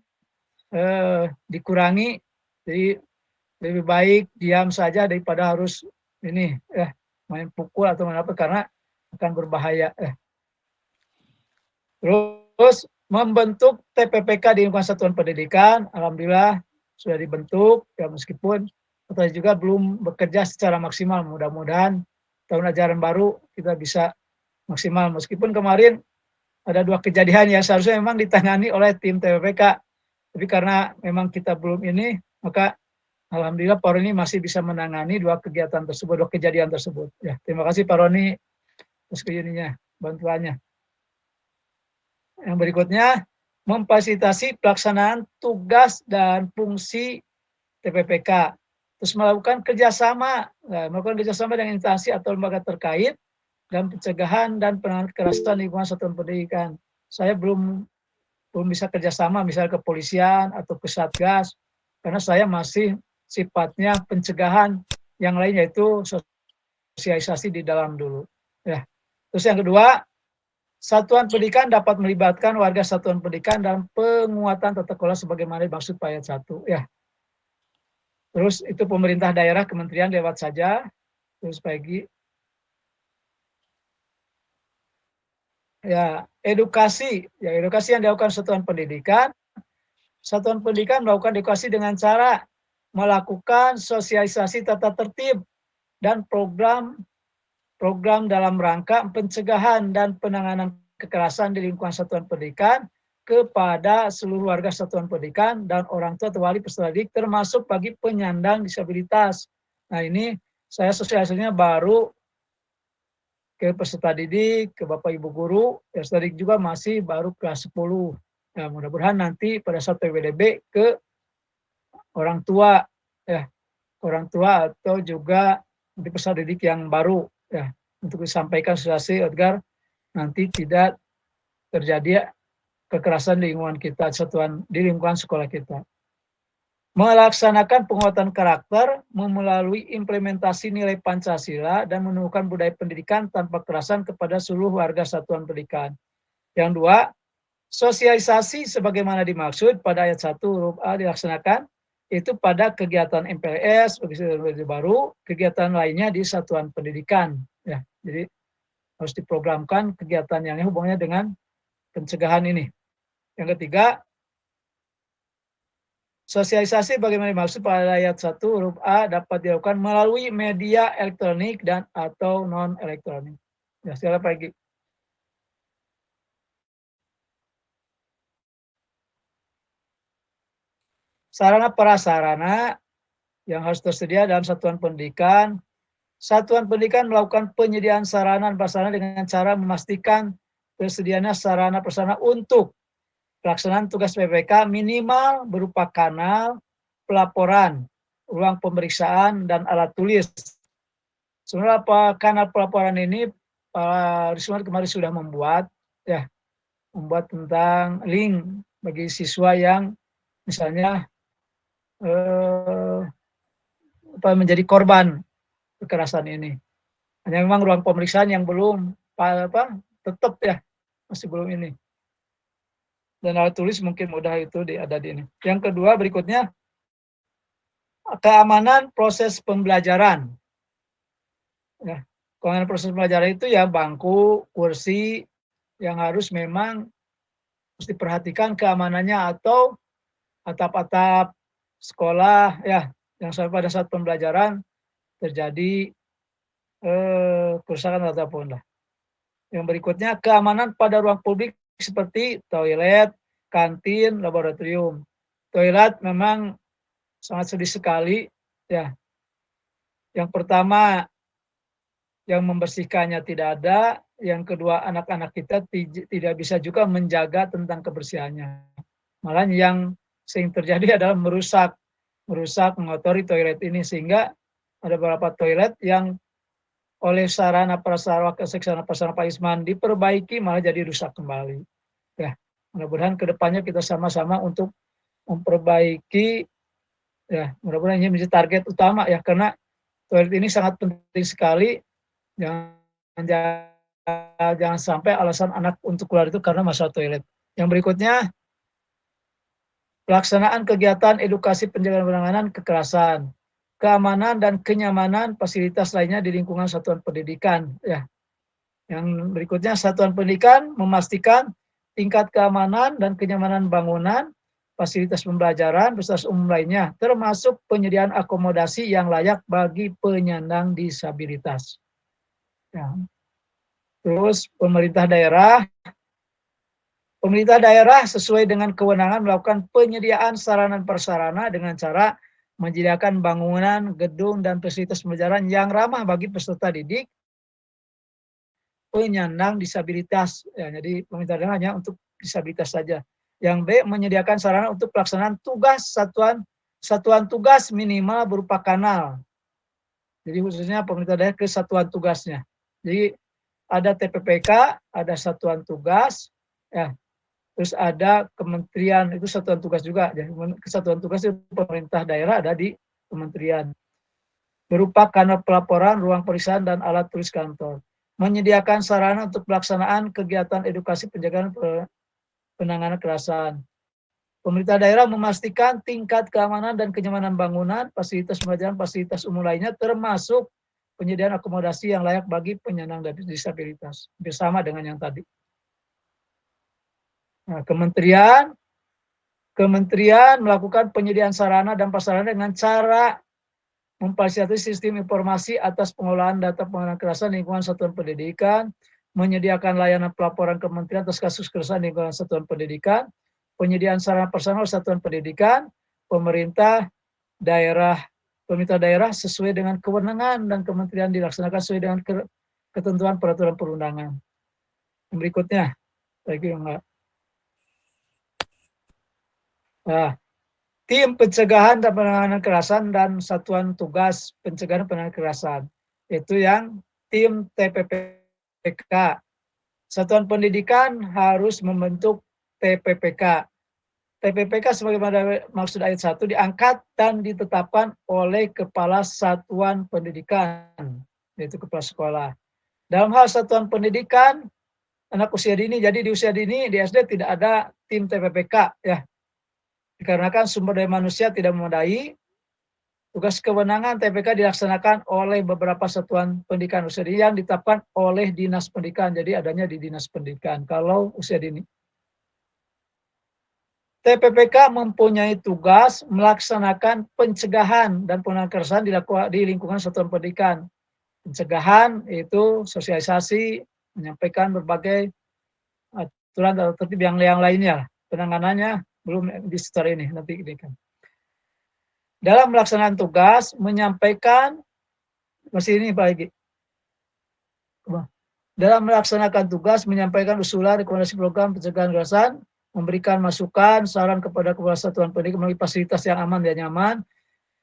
dikurangi, jadi lebih baik diam saja daripada harus ini main pukul atau apa karena akan berbahaya. Terus membentuk TPPK di lingkungan satuan pendidikan, alhamdulillah sudah dibentuk ya meskipun kita juga belum bekerja secara maksimal. Mudah-mudahan tahun ajaran baru kita bisa maksimal meskipun kemarin ada 2 kejadian yang seharusnya memang ditangani oleh tim TPPK. Tapi karena memang kita belum ini, maka alhamdulillah Pak Roni masih bisa menangani 2 kegiatan tersebut, 2 kejadian tersebut. Ya, terima kasih Pak Roni atas bantuannya. Yang berikutnya, memfasilitasi pelaksanaan tugas dan fungsi TPPK. Terus melakukan kerjasama dengan instansi atau lembaga terkait dan pencegahan dan penanganan kekerasan lingkungan satuan pendidikan. Saya belum bisa kerjasama misalnya kepolisian atau ke Satgas, karena saya masih sifatnya pencegahan, yang lain yaitu sosialisasi di dalam dulu. Ya. Terus yang kedua, satuan pendidikan dapat melibatkan warga satuan pendidikan dalam penguatan tata kelola sebagaimana dimaksud ayat 1. Ya. Terus itu pemerintah daerah, kementerian lewat saja. Terus pagi. Ya, edukasi yang dilakukan satuan pendidikan. Satuan pendidikan melakukan edukasi dengan cara melakukan sosialisasi tata tertib dan program dalam rangka pencegahan dan penanganan kekerasan di lingkungan satuan pendidikan kepada seluruh warga satuan pendidikan dan orang tua atau wali peserta didik termasuk bagi penyandang disabilitas. Nah ini saya sosialisasinya baru ke peserta didik, ke Bapak Ibu guru, peserta didik juga masih baru kelas 10. Nah, mudah-mudahan nanti pada saat PWDB ke orang tua, ya, orang tua atau juga nanti peserta didik yang baru, ya, untuk disampaikan sosialisasi agar nanti tidak terjadi kekerasan di lingkungan kita, satuan di lingkungan sekolah kita. Melaksanakan penguatan karakter melalui implementasi nilai Pancasila dan menumbuhkan budaya pendidikan tanpa kekerasan kepada seluruh warga satuan pendidikan. Yang 2, sosialisasi sebagaimana dimaksud pada ayat 1 huruf A dilaksanakan itu pada kegiatan MPLS baru, kegiatan lainnya di satuan pendidikan. Ya, jadi harus diprogramkan kegiatan yang hubungannya dengan pencegahan ini. Yang ketiga, sosialisasi bagaimana dimaksud pada ayat 1 huruf A dapat dilakukan melalui media elektronik dan atau non-elektronik. Ya, silakan Pak Egy. Sarana prasarana yang harus tersedia dalam satuan pendidikan. Satuan pendidikan melakukan penyediaan sarana dan prasarana dengan cara memastikan tersedianya sarana prasarana untuk pelaksanaan tugas PPK minimal berupa kanal pelaporan, ruang pemeriksaan, dan alat tulis. Sebenarnya kanal pelaporan ini Pak Risman kemarin sudah membuat tentang link bagi siswa yang misalnya menjadi korban kekerasan ini. Hanya memang ruang pemeriksaan yang belum tetap masih belum ini. Dan alat tulis mungkin mudah itu ada di ini. Yang kedua berikutnya, keamanan proses pembelajaran. Ya, keamanan proses pembelajaran itu ya bangku, kursi yang harus memang harus diperhatikan keamanannya, atau atap-atap sekolah ya yang sampai pada saat pembelajaran terjadi kerusakan ataupun lah. Yang berikutnya keamanan pada ruang publik seperti toilet, kantin, laboratorium. Toilet memang sangat sedih sekali ya. Yang pertama, yang membersihkannya tidak ada. Yang kedua, anak-anak kita tidak bisa juga menjaga tentang kebersihannya. Malah yang sering terjadi adalah merusak, mengotori toilet ini, sehingga ada beberapa toilet yang oleh sarana prasarana Pak Isman diperbaiki malah jadi rusak kembali. Ya, mudah-mudahan kedepannya kita sama-sama untuk memperbaiki. Ya, mudah-mudahan ini menjadi target utama ya, karena toilet ini sangat penting sekali. Jangan sampai alasan anak untuk keluar itu karena masalah toilet. Yang berikutnya, pelaksanaan kegiatan edukasi pencegahan penanganan kekerasan, keamanan dan kenyamanan fasilitas lainnya di lingkungan satuan pendidikan. Ya. Yang berikutnya, satuan pendidikan memastikan tingkat keamanan dan kenyamanan bangunan, fasilitas pembelajaran, fasilitas umum lainnya, termasuk penyediaan akomodasi yang layak bagi penyandang disabilitas. Ya. Terus pemerintah daerah sesuai dengan kewenangan melakukan penyediaan sarana dan prasarana dengan cara menyediakan bangunan, gedung, dan fasilitas pembelajaran yang ramah bagi peserta didik penyandang disabilitas. Ya, jadi pemerintah daerah hanya untuk disabilitas saja. Yang B, menyediakan sarana untuk pelaksanaan tugas satuan tugas minimal berupa kanal. Jadi khususnya pemerintah daerah ke satuan tugasnya. Jadi ada TPPK, ada satuan tugas, ya. Terus ada kementerian, itu satuan tugas juga. Jadi kesatuan tugas itu pemerintah daerah ada di kementerian. Berupa kanal pelaporan, ruang periksaan, dan alat tulis kantor. Menyediakan sarana untuk pelaksanaan kegiatan edukasi pencegahan penanganan kekerasan. Pemerintah daerah memastikan tingkat keamanan dan kenyamanan bangunan, fasilitas pembelajaran, fasilitas umum lainnya, termasuk penyediaan akomodasi yang layak bagi penyandang disabilitas. Bersama dengan yang tadi. Nah, kementerian melakukan penyediaan sarana dan prasarana dengan cara memfasilitasi sistem informasi atas pengolahan data penanganan kekerasan lingkungan satuan pendidikan, menyediakan layanan pelaporan kementerian atas kasus kekerasan lingkungan satuan pendidikan, penyediaan sarana prasarana satuan pendidikan, pemerintah daerah sesuai dengan kewenangan dan kementerian dilaksanakan sesuai dengan ketentuan peraturan perundangan. Yang berikutnya, lagi enggak. Nah, tim pencegahan dan penanganan kekerasan dan satuan tugas pencegahan dan penanganan kekerasan. Itu yang tim TPPK. Satuan pendidikan harus membentuk TPPK. TPPK sebagaimana maksud ayat 1 diangkat dan ditetapkan oleh kepala satuan pendidikan, yaitu kepala sekolah. Dalam hal satuan pendidikan, anak usia dini, jadi di usia dini di SD tidak ada tim TPPK ya. Dikarenakan sumber daya manusia tidak memadai, tugas kewenangan TPK dilaksanakan oleh beberapa satuan pendidikan usia dini yang ditetapkan oleh Dinas Pendidikan. Jadi adanya di Dinas Pendidikan kalau usia dini. TPPK mempunyai tugas melaksanakan pencegahan dan penanganan kekerasan di lingkungan satuan pendidikan. Pencegahan itu sosialisasi, menyampaikan berbagai aturan atau tertib yang lainnya. Penanganannya belum di secara ini, nanti ini kan. Dalam melaksanakan tugas, menyampaikan, masih ini Pak Egi. Dalam melaksanakan tugas, menyampaikan usulan, rekomendasi program pencegahan kekerasan, memberikan masukan, saran kepada kepala satuan pendidikan melalui fasilitas yang aman dan nyaman,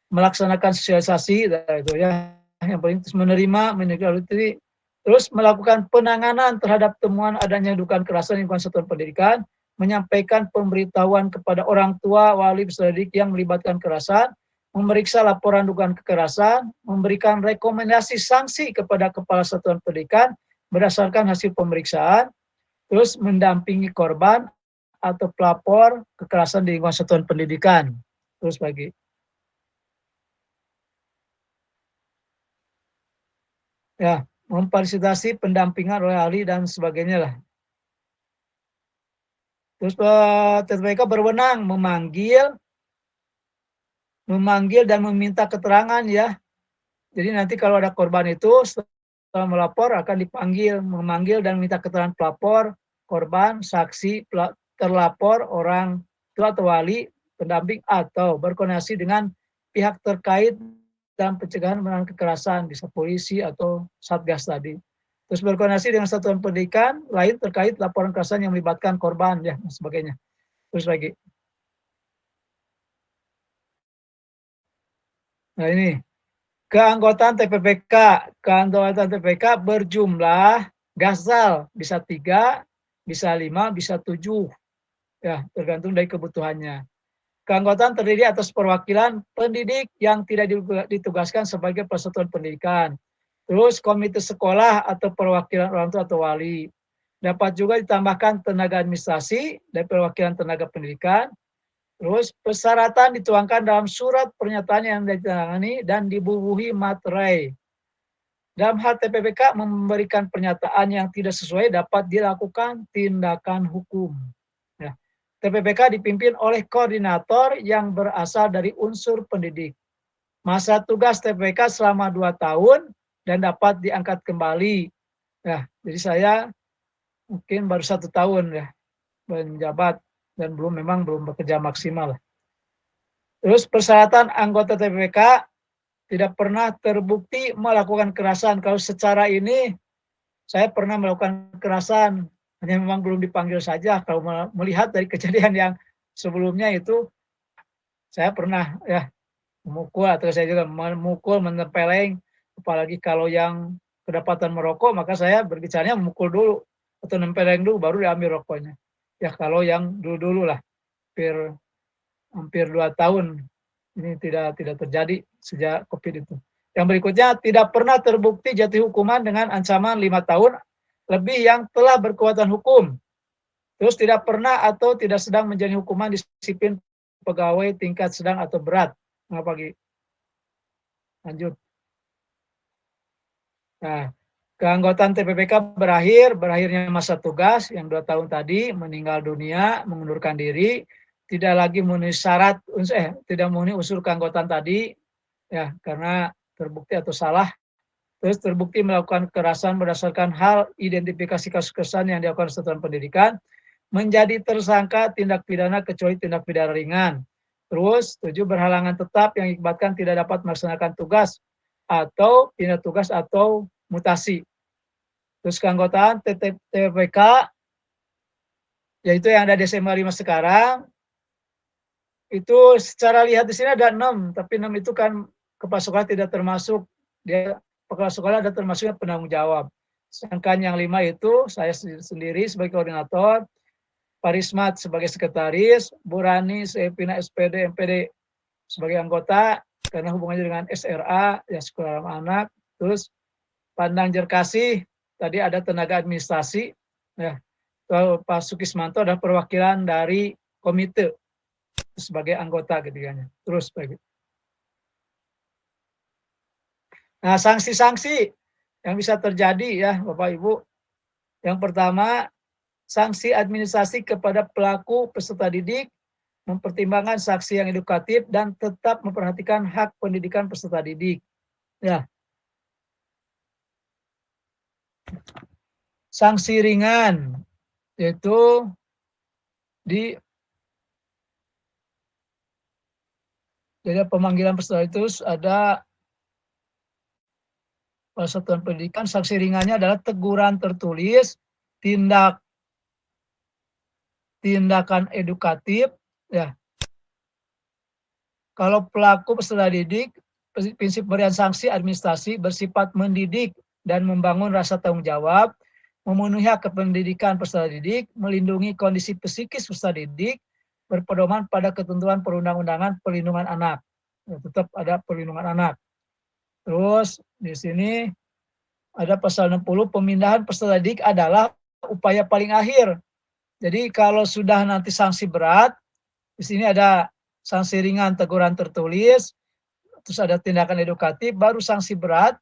melaksanakan sosialisasi, itu ya, yang paling menerima, menindaklanjuti, terus melakukan penanganan terhadap temuan adanya dugaan kekerasan di lingkungan satuan pendidikan, menyampaikan pemberitahuan kepada orang tua, wali peserta didik yang melibatkan kekerasan, memeriksa laporan dugaan kekerasan, memberikan rekomendasi sanksi kepada kepala satuan pendidikan berdasarkan hasil pemeriksaan, terus mendampingi korban atau pelapor kekerasan di lingkungan satuan pendidikan. Terus bagi Ya, memfasilitasi pendampingan oleh ahli dan sebagainya lah. Terus TPK berwenang memanggil dan meminta keterangan ya. Jadi nanti kalau ada korban itu setelah melapor akan dipanggil, memanggil dan minta keterangan pelapor, korban, saksi, terlapor, orang tua atau wali, pendamping atau berkoordinasi dengan pihak terkait dalam pencegahan penanganan kekerasan, bisa polisi atau satgas tadi. Terus berkoordinasi dengan satuan pendidikan lain terkait laporan kekerasan yang melibatkan korban ya dan sebagainya. Terus lagi. Nah ini keanggotaan TPPK. Keanggotaan TPPK berjumlah gasal bisa 3, bisa 5, bisa 7. Ya, tergantung dari kebutuhannya. Keanggotaan terdiri atas perwakilan pendidik yang tidak ditugaskan sebagai persatuan pendidikan. Terus komite sekolah atau perwakilan orang tua atau wali. Dapat juga ditambahkan tenaga administrasi dari perwakilan tenaga pendidikan. Terus persyaratan dituangkan dalam surat pernyataan yang ditandatangani dan dibubuhi materai. Dalam hal TPPK memberikan pernyataan yang tidak sesuai dapat dilakukan tindakan hukum. Ya. TPPK dipimpin oleh koordinator yang berasal dari unsur pendidik. Masa tugas TPPK selama 2 tahun dan dapat diangkat kembali. Ya, jadi saya mungkin baru 1 tahun ya menjabat dan memang belum bekerja maksimal. Terus persyaratan anggota TPPK tidak pernah terbukti melakukan kekerasan. Kalau secara ini saya pernah melakukan kekerasan, hanya memang belum dipanggil saja. Kalau melihat dari kejadian yang sebelumnya itu, saya pernah ya memukul atau saya juga memukul, menempeleng, apalagi kalau yang kedapatan merokok, maka saya berbicaranya memukul dulu atau nempeleng dulu, baru diambil rokoknya. Ya kalau yang dulu-dulu lah, hampir 2 tahun ini tidak terjadi sejak COVID itu. Yang berikutnya, tidak pernah terbukti jatuh hukuman dengan ancaman 5 tahun lebih yang telah berkekuatan hukum. Terus tidak pernah atau tidak sedang menjalani hukuman disiplin pegawai tingkat sedang atau berat. Nah, pagi. Lanjut. Nah, keanggotaan TPPK berakhirnya masa tugas yang 2 tahun tadi, meninggal dunia, mengundurkan diri, tidak lagi memenuhi syarat, tidak memenuhi unsur keanggotaan tadi, ya karena terbukti atau salah. Terus terbukti melakukan kekerasan berdasarkan hal identifikasi kasus kekerasan yang dilakukan satuan pendidikan, menjadi tersangka tindak pidana kecuali tindak pidana ringan. Terus 7 berhalangan tetap yang mengakibatkan tidak dapat melaksanakan tugas atau pindah tugas atau mutasi. Terus keanggotaan TPPK yaitu yang ada di SMA 5 sekarang itu secara lihat di sini ada 6, tapi 6 itu kan kepala sekolah tidak termasuk, dia kepala sekolah ada termasuknya penanggung jawab. Sedangkan yang 5 itu saya sendiri sebagai koordinator, Pak Rismat sebagai sekretaris, Bu Rani, Sepina SPD, MPD sebagai anggota karena hubungannya dengan SRA, ya sekolah ramah anak. Terus Pandang Jerkasih, tadi ada tenaga administrasi, ya. Pak Sukismanto ada perwakilan dari komite sebagai anggota ketiganya. Terus bagi. Nah, sanksi-sanksi yang bisa terjadi ya Bapak Ibu. Yang pertama, sanksi administrasi kepada pelaku peserta didik, mempertimbangkan saksi yang edukatif dan tetap memperhatikan hak pendidikan peserta didik. Ya. Sanksi ringan yaitu jadi pemanggilan peserta itu ada satuan pendidikan. Sanksi ringannya adalah teguran tertulis, tindakan edukatif, ya. Kalau pelaku peserta didik, prinsip pemberian sanksi administrasi bersifat mendidik dan membangun rasa tanggung jawab, memenuhi hak kependidikan peserta didik, melindungi kondisi psikis peserta didik, berpedoman pada ketentuan perundang-undangan perlindungan anak. Ya, tetap ada perlindungan anak. Terus di sini ada pasal 60, pemindahan peserta didik adalah upaya paling akhir. Jadi kalau sudah nanti sanksi berat, di sini ada sanksi ringan teguran tertulis, terus ada tindakan edukatif, baru sanksi berat,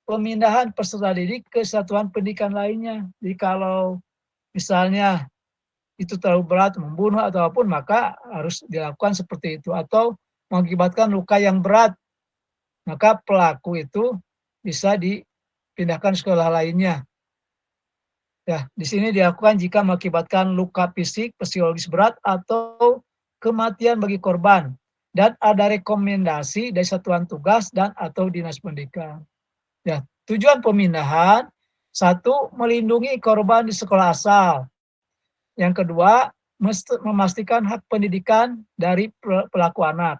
pemindahan peserta didik ke satuan pendidikan lainnya. Jadi kalau misalnya itu terlalu berat, membunuh atau apapun, maka harus dilakukan seperti itu. Atau mengakibatkan luka yang berat, maka pelaku itu bisa dipindahkan sekolah lainnya. Ya, di sini dilakukan jika mengakibatkan luka fisik, psikologis berat, atau kematian bagi korban. Dan ada rekomendasi dari satuan tugas dan atau dinas pendidikan. Ya, tujuan pemindahan, satu, melindungi korban di sekolah asal. Yang kedua, memastikan hak pendidikan dari pelaku anak.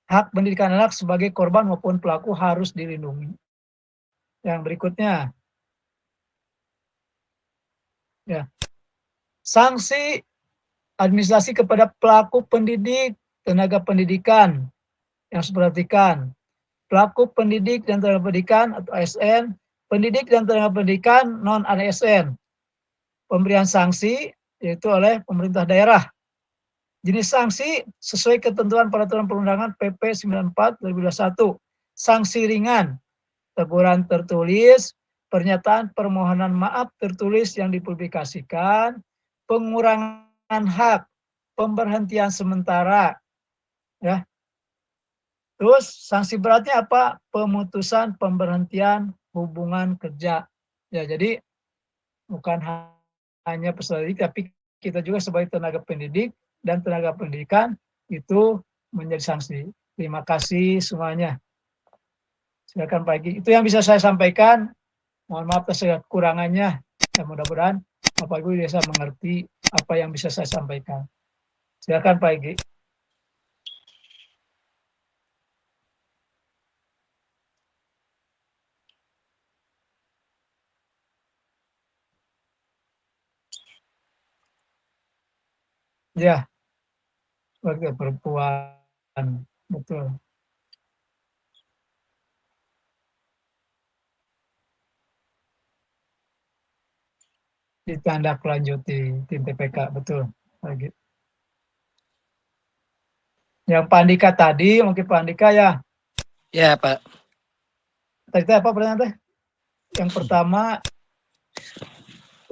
Hak pendidikan anak sebagai korban maupun pelaku harus dilindungi. Yang berikutnya, ya, sanksi administrasi kepada pelaku pendidik, tenaga pendidikan yang harus diperhatikan. Pelaku pendidik dan tenaga pendidikan atau ASN, pendidik dan tenaga pendidikan non-ASN. Pemberian sanksi yaitu oleh pemerintah daerah. Jenis sanksi sesuai ketentuan peraturan perundangan PP 94/2021. Sanksi ringan, teguran tertulis, pernyataan permohonan maaf tertulis yang dipublikasikan, pengurangan hak, pemberhentian sementara, ya. Terus sanksi beratnya apa? Pemutusan pemberhentian hubungan kerja. Ya, jadi bukan hanya peserta didik, tapi kita juga sebagai tenaga pendidik dan tenaga pendidikan itu menjadi sanksi. Terima kasih semuanya. Silakan Pak Egy. Itu yang bisa saya sampaikan. Mohon maaf atas kekurangannya. Ya, mudah-mudahan Bapak Ibu bisa mengerti apa yang bisa saya sampaikan. Silakan Pak Egy. Ya, sebagai perempuan, betul. Ditindaklanjuti tim TPK, betul. Lagi. Yang Pak Andika tadi, mungkin Pak Andika ya. Ya, Pak. Tadi apa pertanyaan teh? Yang pertama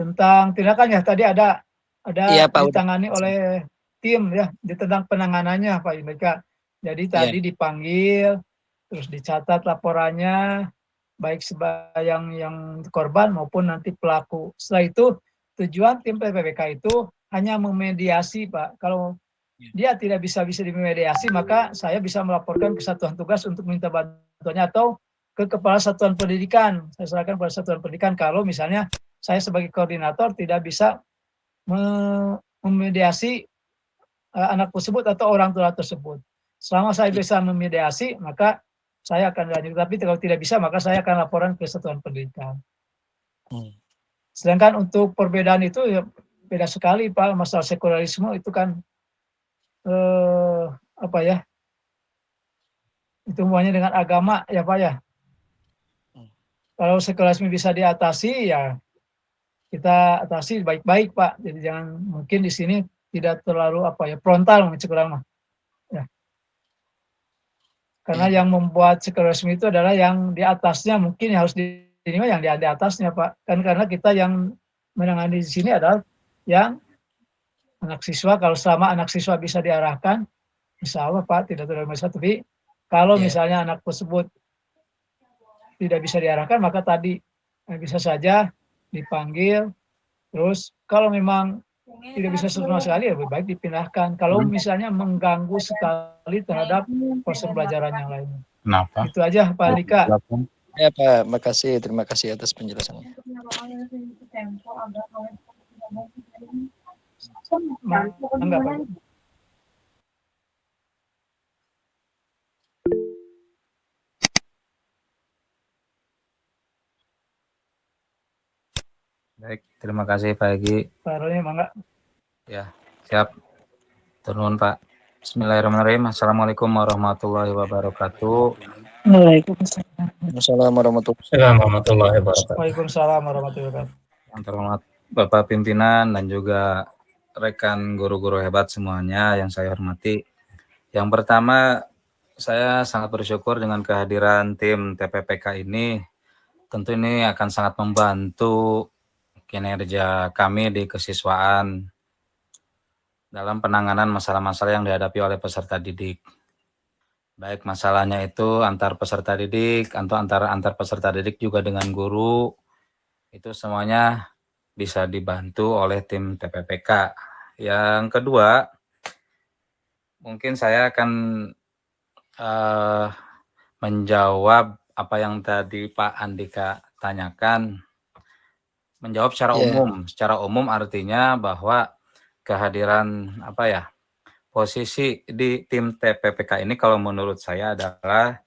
tentang tindakan ya, tadi ada Iya, Pak, ditangani oleh tim ya, tentang penanganannya Pak Andika. Jadi tadi dipanggil, terus dicatat laporannya, baik sebagai yang korban maupun nanti pelaku. Setelah itu tujuan tim PPPK itu hanya memediasi Pak. Kalau dia tidak bisa dimediasi, maka saya bisa melaporkan ke satuan tugas untuk minta bantuannya atau ke kepala satuan pendidikan. Saya serahkan pada satuan pendidikan kalau misalnya saya sebagai koordinator tidak bisa memediasi anak tersebut atau orang tua tersebut. Selama saya bisa memediasi, maka saya akan lanjut. Tapi kalau tidak bisa, maka saya akan laporan ke satuan pendidikan. Sedangkan untuk perbedaan itu ya beda sekali Pak. Masalah sekularisme itu kan apa ya? Itu hubungannya dengan agama ya Pak ya. Kalau sekularisme bisa diatasi ya kita atasi baik-baik Pak. Jadi jangan mungkin di sini tidak terlalu frontal kurang mah. Ya. Karena yang membuat sekularisme itu adalah yang di atasnya mungkin harus diterima yang di atasnya Pak. Kan karena kita yang menangani di sini adalah yang anak siswa. Kalau selama anak siswa bisa diarahkan, insya Allah Pak tidak terlalu masalah. Tapi kalau misalnya anak tersebut tidak bisa diarahkan, maka tadi bisa saja dipanggil. Terus kalau memang tidak bisa sama sekali, ya lebih baik dipindahkan. Kalau misalnya mengganggu sekali terhadap proses pembelajaran yang lain. Kenapa? Itu aja Pak Andika. Ya Pak, makasih. Terima kasih atas penjelasannya. Enggak Pak. Baik, terima kasih Pak Egy. Pak Roni, mangga. Ya, siap. Turun Pak. Bismillahirrahmanirrahim. Assalamualaikum warahmatullahi wabarakatuh. Waalaikumsalam warahmatullahi wabarakatuh. Waalaikumsalam warahmatullahi wabarakatuh. Yang terhormat Bapak pimpinan dan juga rekan guru-guru hebat semuanya yang saya hormati. Yang pertama, saya sangat bersyukur dengan kehadiran tim TPPK ini tentu ini akan sangat membantu kinerja kami di kesiswaan dalam penanganan masalah-masalah yang dihadapi oleh peserta didik. Baik masalahnya itu antar peserta didik atau antar peserta didik juga dengan guru, itu semuanya bisa dibantu oleh tim TPPK. Yang kedua, mungkin saya akan menjawab apa yang tadi Pak Andika tanyakan. Menjawab secara umum. Secara umum artinya bahwa kehadiran posisi di tim TPPK ini kalau menurut saya adalah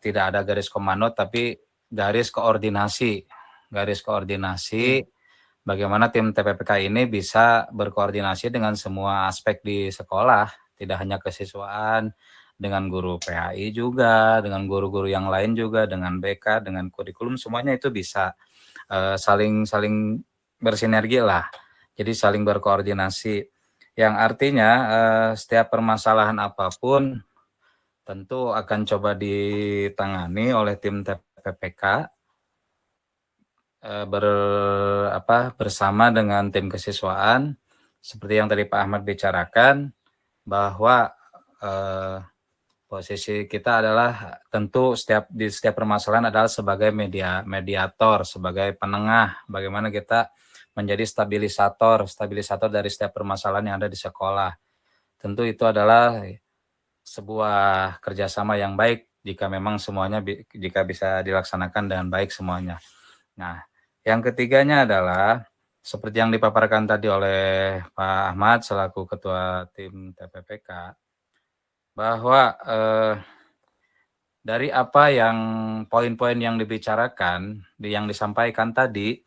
tidak ada garis komando tapi garis koordinasi. Garis koordinasi bagaimana tim TPPK ini bisa berkoordinasi dengan semua aspek di sekolah, tidak hanya kesiswaan, dengan guru PAI juga, dengan guru-guru yang lain juga, dengan BK, dengan kurikulum, semuanya itu bisa saling bersinergi lah. Jadi saling berkoordinasi. Yang artinya setiap permasalahan apapun tentu akan coba ditangani oleh tim TPPK bersama dengan tim kesiswaan. Seperti yang tadi Pak Ahmad bicarakan, bahwa posisi kita adalah tentu di setiap permasalahan adalah sebagai mediator, sebagai penengah, bagaimana kita menjadi stabilisator dari setiap permasalahan yang ada di sekolah. Tentu itu adalah sebuah kerjasama yang baik jika memang semuanya jika bisa dilaksanakan dengan baik semuanya. Nah, yang ketiganya adalah seperti yang dipaparkan tadi oleh Pak Ahmad selaku Ketua Tim TPPK, bahwa dari apa yang poin-poin yang dibicarakan, yang disampaikan tadi,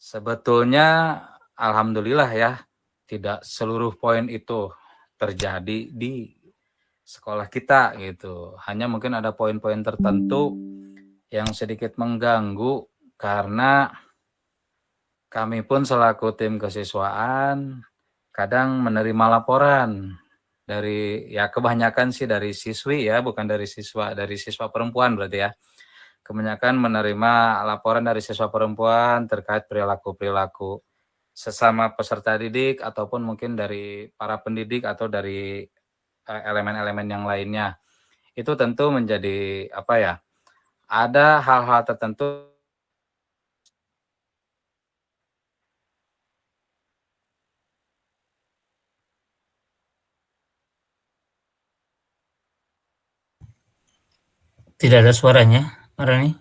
sebetulnya alhamdulillah ya, tidak seluruh poin itu terjadi di sekolah kita gitu. Hanya mungkin ada poin-poin tertentu yang sedikit mengganggu karena kami pun selaku tim kesiswaan kadang menerima laporan dari kebanyakan sih dari siswi ya, bukan dari siswa perempuan berarti ya. Kebanyakan menerima laporan dari siswa perempuan terkait perilaku sesama peserta didik ataupun mungkin dari para pendidik atau dari elemen-elemen yang lainnya. Itu tentu menjadi ada hal-hal tertentu Tidak ada suaranya, Rani.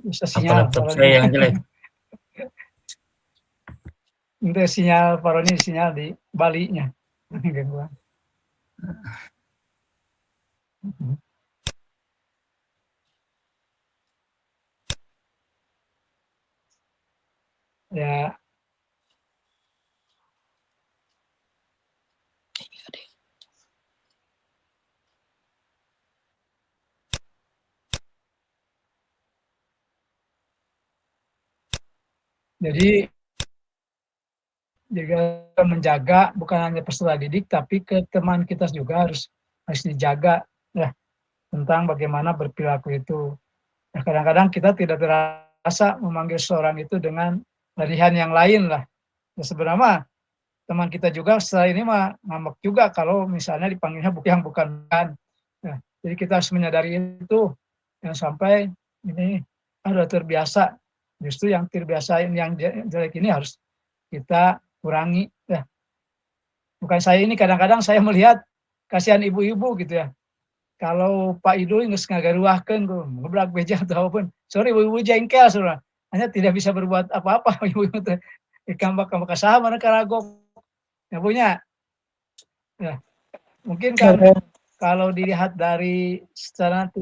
Bisa Apa sinyal laptop saya yang jelek? untuk sinyal Paroni, sinyal di Bali-nya. Gangguan. Ya. Jadi juga menjaga bukan hanya peserta didik tapi ke teman kita juga harus dijaga ya tentang bagaimana berperilaku itu. Nah, kadang-kadang kita tidak terasa memanggil seorang itu dengan pilihan yang lain lah. Ya, sebenarnya teman kita juga setelah ini mah ngambek juga kalau misalnya dipanggilnya yang bukan. Nah, jadi kita harus menyadari itu yang sampai ini ada terbiasa. Justru yang terbiasa yang jelek ini harus kita kurangi ya. Bukan saya ini kadang-kadang saya melihat kasihan ibu-ibu gitu ya. Kalau Pak Idul geus ngagaruahkeun tuh ngebrak beja ataupun sorry ibu-ibu jengkel saudara. Hanya tidak bisa berbuat apa-apa ibu-ibu teh. Ikambak-kambak saha mana karagok. Ya punya. Ya. Mungkin kan kalau dilihat dari secara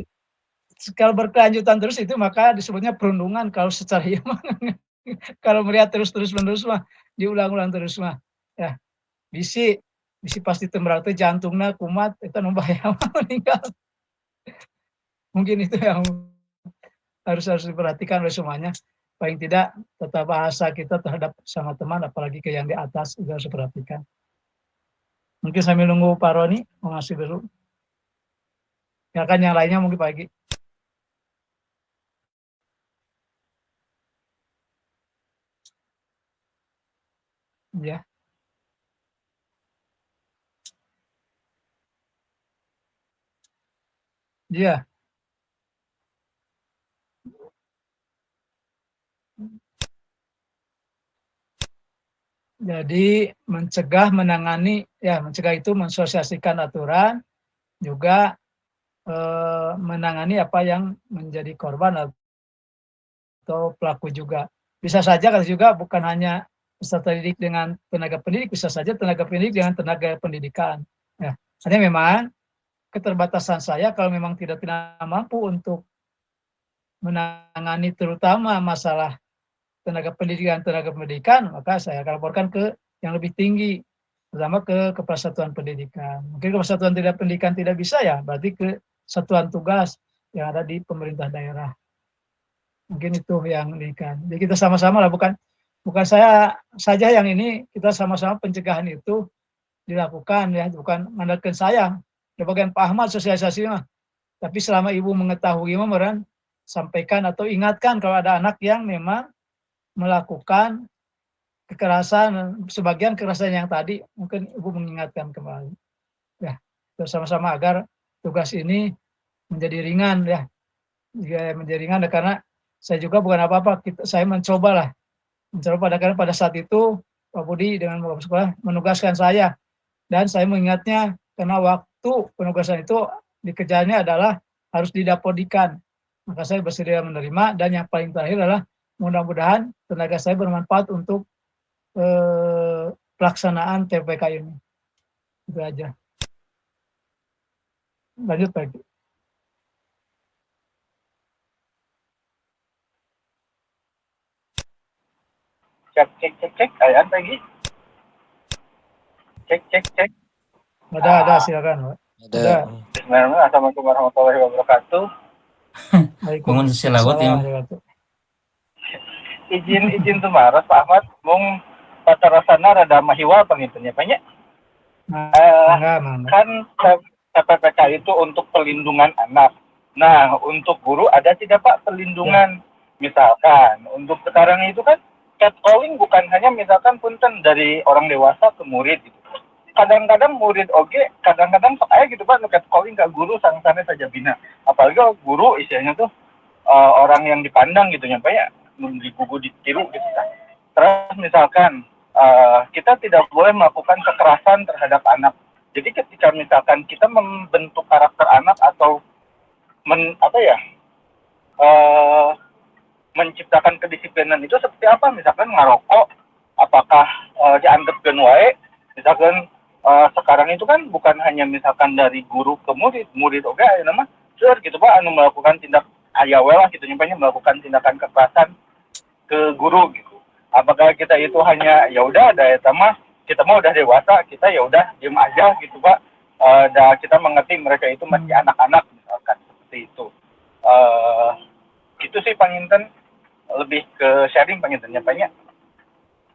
kalau berkelanjutan terus itu maka disebutnya perundungan kalau secara kalau melihat terus menerus mah diulang-ulang terus mah ya bisi pasti tembrak teh jantungnya kumat itu nu bahaya meninggal. Mungkin itu yang harus diperhatikan oleh semuanya. Paling tidak tata bahasa kita terhadap sama teman apalagi ke yang di atas juga harus diperhatikan. Mungkin sambil nunggu Pak Roni mau ngasih dulu. Ya kan yang lainnya mungkin pagi. Ya. Iya. Jadi mencegah, menangani, ya mencegah itu mensosialisasikan aturan, juga menangani apa yang menjadi korban atau pelaku juga. Bisa saja kan juga bukan hanya peserta didik dengan tenaga pendidik, bisa saja tenaga pendidik dengan tenaga pendidikan. Ya, hanya memang keterbatasan saya kalau memang tidak mampu untuk menangani terutama masalah tenaga pendidikan, maka saya akan laporkan ke yang lebih tinggi, terutama ke Kepala Satuan Pendidikan. Mungkin Kepala Satuan Pendidikan tidak bisa, ya berarti ke satuan tugas yang ada di pemerintah daerah. Mungkin itu yang kan. Jadi kita sama-sama lah, bukan saya saja yang ini, kita sama-sama pencegahan itu dilakukan ya, bukan mengandalkan saya. Di bagian Pak Ahmad sosialisasi mah. Tapi selama ibu mengetahui mah sampaikan atau ingatkan kalau ada anak yang memang melakukan kekerasan, sebagian kekerasan yang tadi mungkin ibu mengingatkan kembali. Ya, bersama-sama agar tugas ini menjadi ringan ya. Ya, menjadi ringan karena saya juga bukan apa-apa, saya mencoba karena pada saat itu Pak Budi dengan Bapak Sekolah menugaskan saya, dan saya mengingatnya karena waktu penugasan itu dikerjanya adalah harus didapodikan, maka saya bersedia menerima, dan yang paling terakhir adalah mudah-mudahan tenaga saya bermanfaat untuk pelaksanaan TPK ini. Itu aja. Lanjut Pak. Cek ayat lagi. Cek. Ada silakan Pak. Ada. Bismillahirrahmanirrahim. Assalamualaikum warahmatullahi wabarakatuh. Waalaikumsalam. Izin tumaras Pak Ahmad, mung patarasana rada mahiwal pangintennya banyak. Kan TPPK itu untuk perlindungan anak. Nah, untuk guru ada tidak Pak perlindungan? Misalkan untuk sekarang itu kan catcalling bukan hanya misalkan punten dari orang dewasa ke murid gitu. Kadang-kadang murid kadang-kadang sok aya gitu Pak catcalling ke guru sang-sane saja bina. Apalagi guru istilahnya tuh orang yang dipandang gitu nyampe ya di gugu ditiru gitu kan. Terus misalkan kita tidak boleh melakukan kekerasan terhadap anak. Jadi ketika misalkan kita membentuk karakter anak atau menciptakan kedisiplinan itu seperti apa? Misalkan ngarokok, apakah dianggap genwae? Misalkan sekarang itu kan bukan hanya misalkan dari guru ke murid oke nama sure gitu Pak anu melakukan tindak ayawel lah gitu nyumpanya melakukan tindakan kekerasan ke guru gitu. Apakah kita itu hanya ya udah ada mah kita mah udah dewasa, kita ya udah diem aja gitu Pak. Kita mengerti mereka itu masih anak-anak misalkan seperti itu. Gitu sih panginten, lebih ke sharing pangintennya banyak.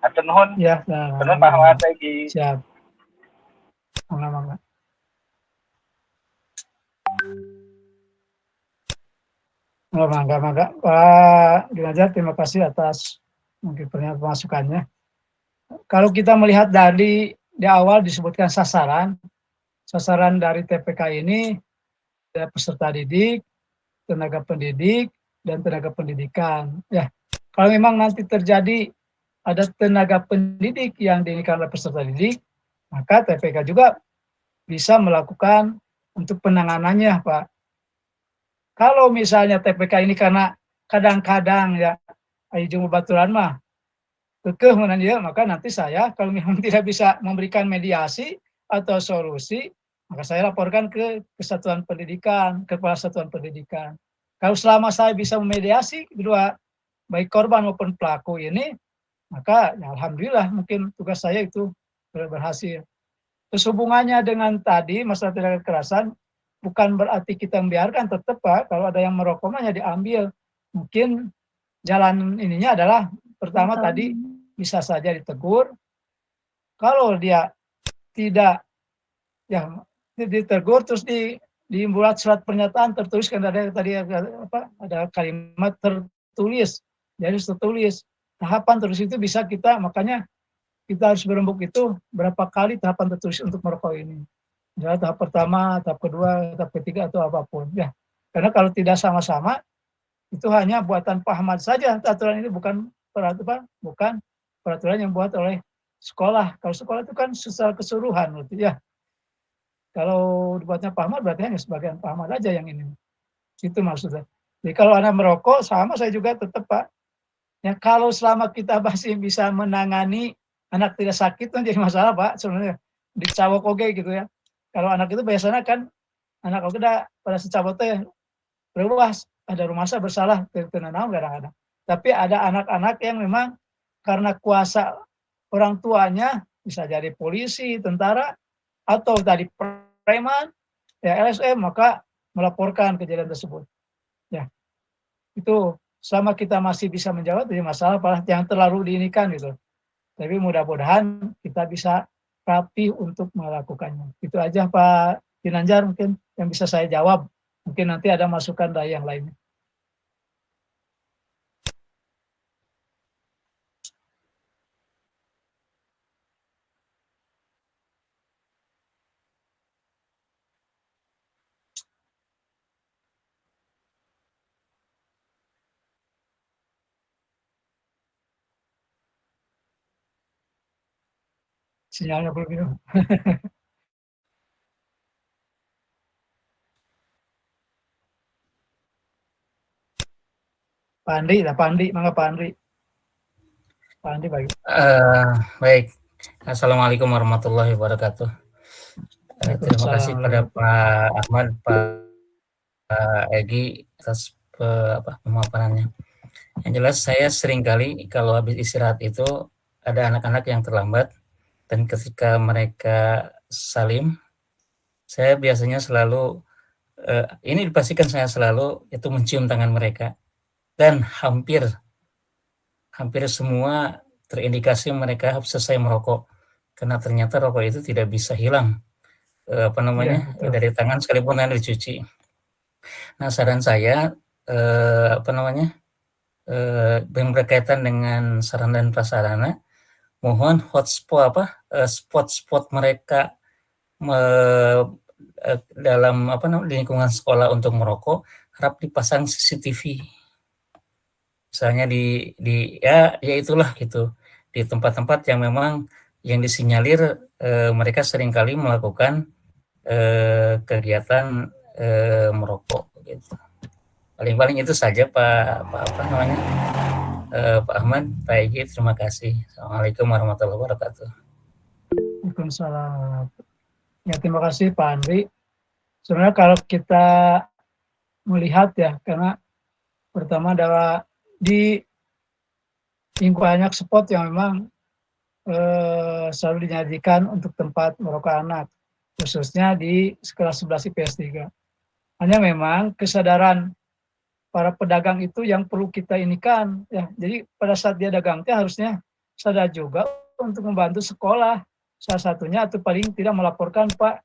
Atur nuhun. Ya, nuhun Pak Ahmad lagi. Siap. Mangga. Mangga. Pak Ginanjar, terima kasih atas mungkin pemasukannya. Kalau kita melihat di awal disebutkan sasaran dari TPK ini ada peserta didik, tenaga pendidik, dan tenaga pendidikan. Ya, kalau memang nanti terjadi ada tenaga pendidik yang diinginkan oleh peserta didik, maka TPK juga bisa melakukan untuk penanganannya, Pak. Kalau misalnya TPK ini karena kadang-kadang ya, ayo baturan mah, kekeh menanya, maka nanti saya kalau memang tidak bisa memberikan mediasi atau solusi, maka saya laporkan ke Kesatuan Pendidikan, ke Kepala Satuan Pendidikan. Kalau selama saya bisa memediasi kedua baik korban maupun pelaku ini, maka ya alhamdulillah mungkin tugas saya itu berhasil. Terus hubungannya dengan tadi masalah tindak kekerasan, bukan berarti kita membiarkan, tetap Pak, kalau ada yang merokoknya diambil. Mungkin jalan ininya adalah pertama tadi bisa saja ditegur. Kalau dia tidak ya ditegur terus dibuat surat pernyataan tertulis, kan ada tadi ada kalimat tertulis. Jadi tertulis tahapan terus itu bisa kita, makanya kita harus berembuk itu berapa kali tahapan tertulis untuk merokok ini. Ya, tahap pertama, tahap kedua, tahap ketiga atau apapun. Ya, karena kalau tidak sama-sama itu hanya buatan Pak Ahmad saja. Aturan ini bukan peraturan yang buat oleh sekolah. Kalau sekolah itu kan secara keseluruhan, berarti ya. Kalau dibuatnya Pak Ahmad berarti hanya sebagian Pak Ahmad aja yang ini. Itu maksudnya. Jadi kalau anak merokok sama saya juga tetap Pak. Ya kalau selama kita masih bisa menangani anak tidak sakit kan jadi masalah Pak sebenarnya. Dicawok oke gitu ya. Kalau anak itu biasanya kan anak oke dah pada secabot teh rewas ada rumah saya bersalah tenanau kadang-kadang. Tapi ada anak-anak yang memang karena kuasa orang tuanya bisa jadi polisi, tentara atau tadi preman, ya LSM maka melaporkan kejadian tersebut. Ya, itu selama kita masih bisa menjawab jadi masalah pada yang terlalu diinikan gitu. Tapi mudah-mudahan kita bisa rapi untuk melakukannya. Itu aja Pak Ginanjar mungkin yang bisa saya jawab. Mungkin nanti ada masukan dari yang lainnya. Sinyalnya belum itu. Pak Andri, mangga Pak Andri. Pak Andri baik. Baik. Assalamualaikum warahmatullahi wabarakatuh. Terima kasih pada Pak Ahmad, Pak Egi atas pemaparannya. Yang jelas saya seringkali kalau habis istirahat itu ada anak-anak yang terlambat dan ketika mereka salim, saya biasanya selalu ini dipastikan saya selalu itu mencium tangan mereka dan hampir semua terindikasi mereka selesai merokok karena ternyata rokok itu tidak bisa hilang dari tangan sekalipun yang dicuci. Nah, saran saya yang berkaitan dengan saran dan prasarana, mohon spot-spot mereka dalam lingkungan sekolah untuk merokok harap dipasang CCTV. Misalnya ya itulah gitu di tempat-tempat yang memang yang disinyalir mereka seringkali melakukan kegiatan merokok gitu. Paling itu saja Pak Ahmad, Pak Egi, terima kasih. Assalamualaikum warahmatullahi wabarakatuh. Waalaikumsalam. Ya, terima kasih Pak Andri. Sebenarnya kalau kita melihat ya, karena pertama adalah di banyak spot yang memang selalu dinyajikan untuk tempat merokok anak, khususnya di kelas 11 IPS 3. Hanya memang kesadaran para pedagang itu yang perlu kita inikan ya. Jadi pada saat dia dagangnya harusnya sadar juga untuk membantu sekolah. Salah satunya atau paling tidak melaporkan Pak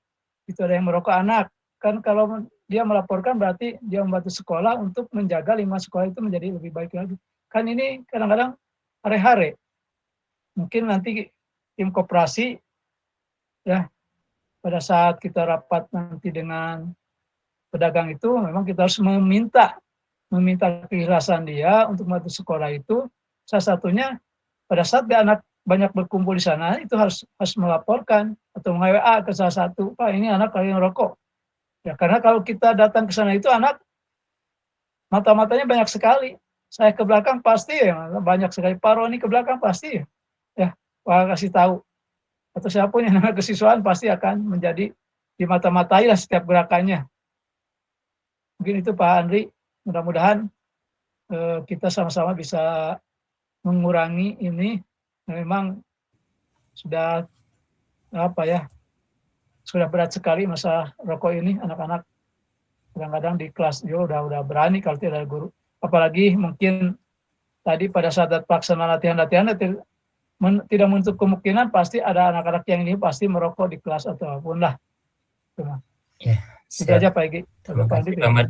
itu ada yang merokok anak. Kan kalau dia melaporkan berarti dia membantu sekolah untuk menjaga lingkungan sekolah itu menjadi lebih baik lagi. Kan ini kadang-kadang hare-hare. Mungkin nanti tim koperasi ya pada saat kita rapat nanti dengan pedagang itu memang kita harus meminta keikhlasan dia untuk membantu sekolah itu. Salah satunya pada saat dia anak banyak berkumpul di sana itu harus melaporkan atau nge-WA ke salah satu, Pak ini anak lagi ngerokok. Ya karena kalau kita datang ke sana itu anak mata-matanya banyak sekali. Saya ke belakang pasti ya banyak sekali. Pak Roni ke belakang pasti ya Pak kasih tahu. Atau siapapun yang namanya kesiswaan pasti akan menjadi dimata-matai lah setiap gerakannya. Mungkin itu Pak Andri. Mudah-mudahan kita sama-sama bisa mengurangi ini. Memang sudah sudah berat sekali masalah rokok ini. Anak-anak kadang-kadang di kelas juga udah berani kalau tidak ada guru. Apalagi mungkin tadi pada saat pelaksanaan latihan tidak menutup kemungkinan pasti ada anak-anak yang ini pasti merokok di kelas atau apapun lah. Ya, itu aja Pak Egi. Terima kasih Pak Ahmad.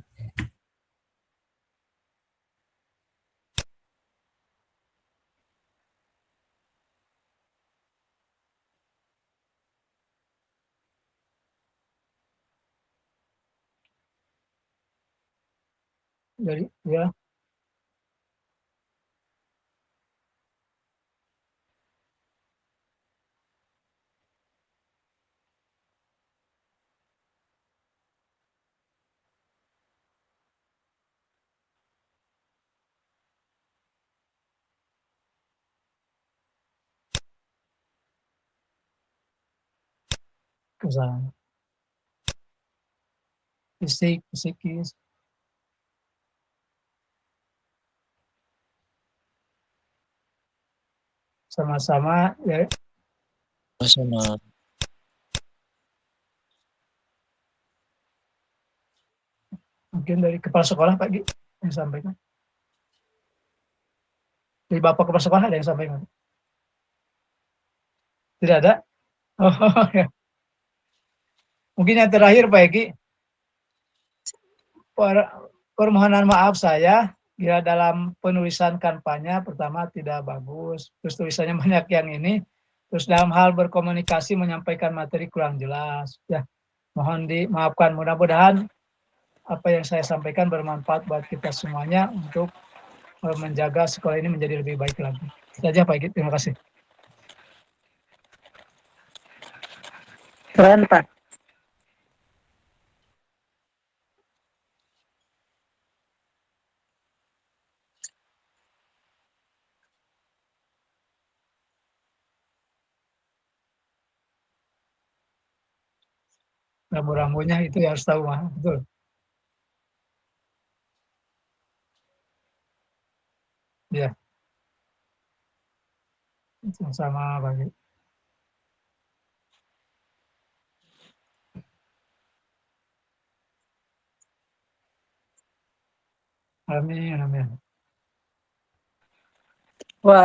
Jadi ya. Kesalahan fisik, psikis, sama-sama ya. Nasional. Mungkin dari kepala sekolah Pak Gi yang sampaikan. Dari Bapak kepala sekolah ada yang sampaikan? Tidak ada? Oh, ya. Mungkin yang terakhir Pak Egi, permohonan maaf saya bila dalam penulisan kampanye pertama tidak bagus, terus tulisannya banyak yang ini, terus dalam hal berkomunikasi menyampaikan materi kurang jelas. Ya, mohon dimaafkan. Mudah-mudahan apa yang saya sampaikan bermanfaat buat kita semuanya untuk menjaga sekolah ini menjadi lebih baik lagi. Itu saja Pak Egi, terima kasih. Keren Pak. Rambu-rambunya itu ya harus tahu mah, betul. Ya, sama Pak Egi. Amin, amin. Wah,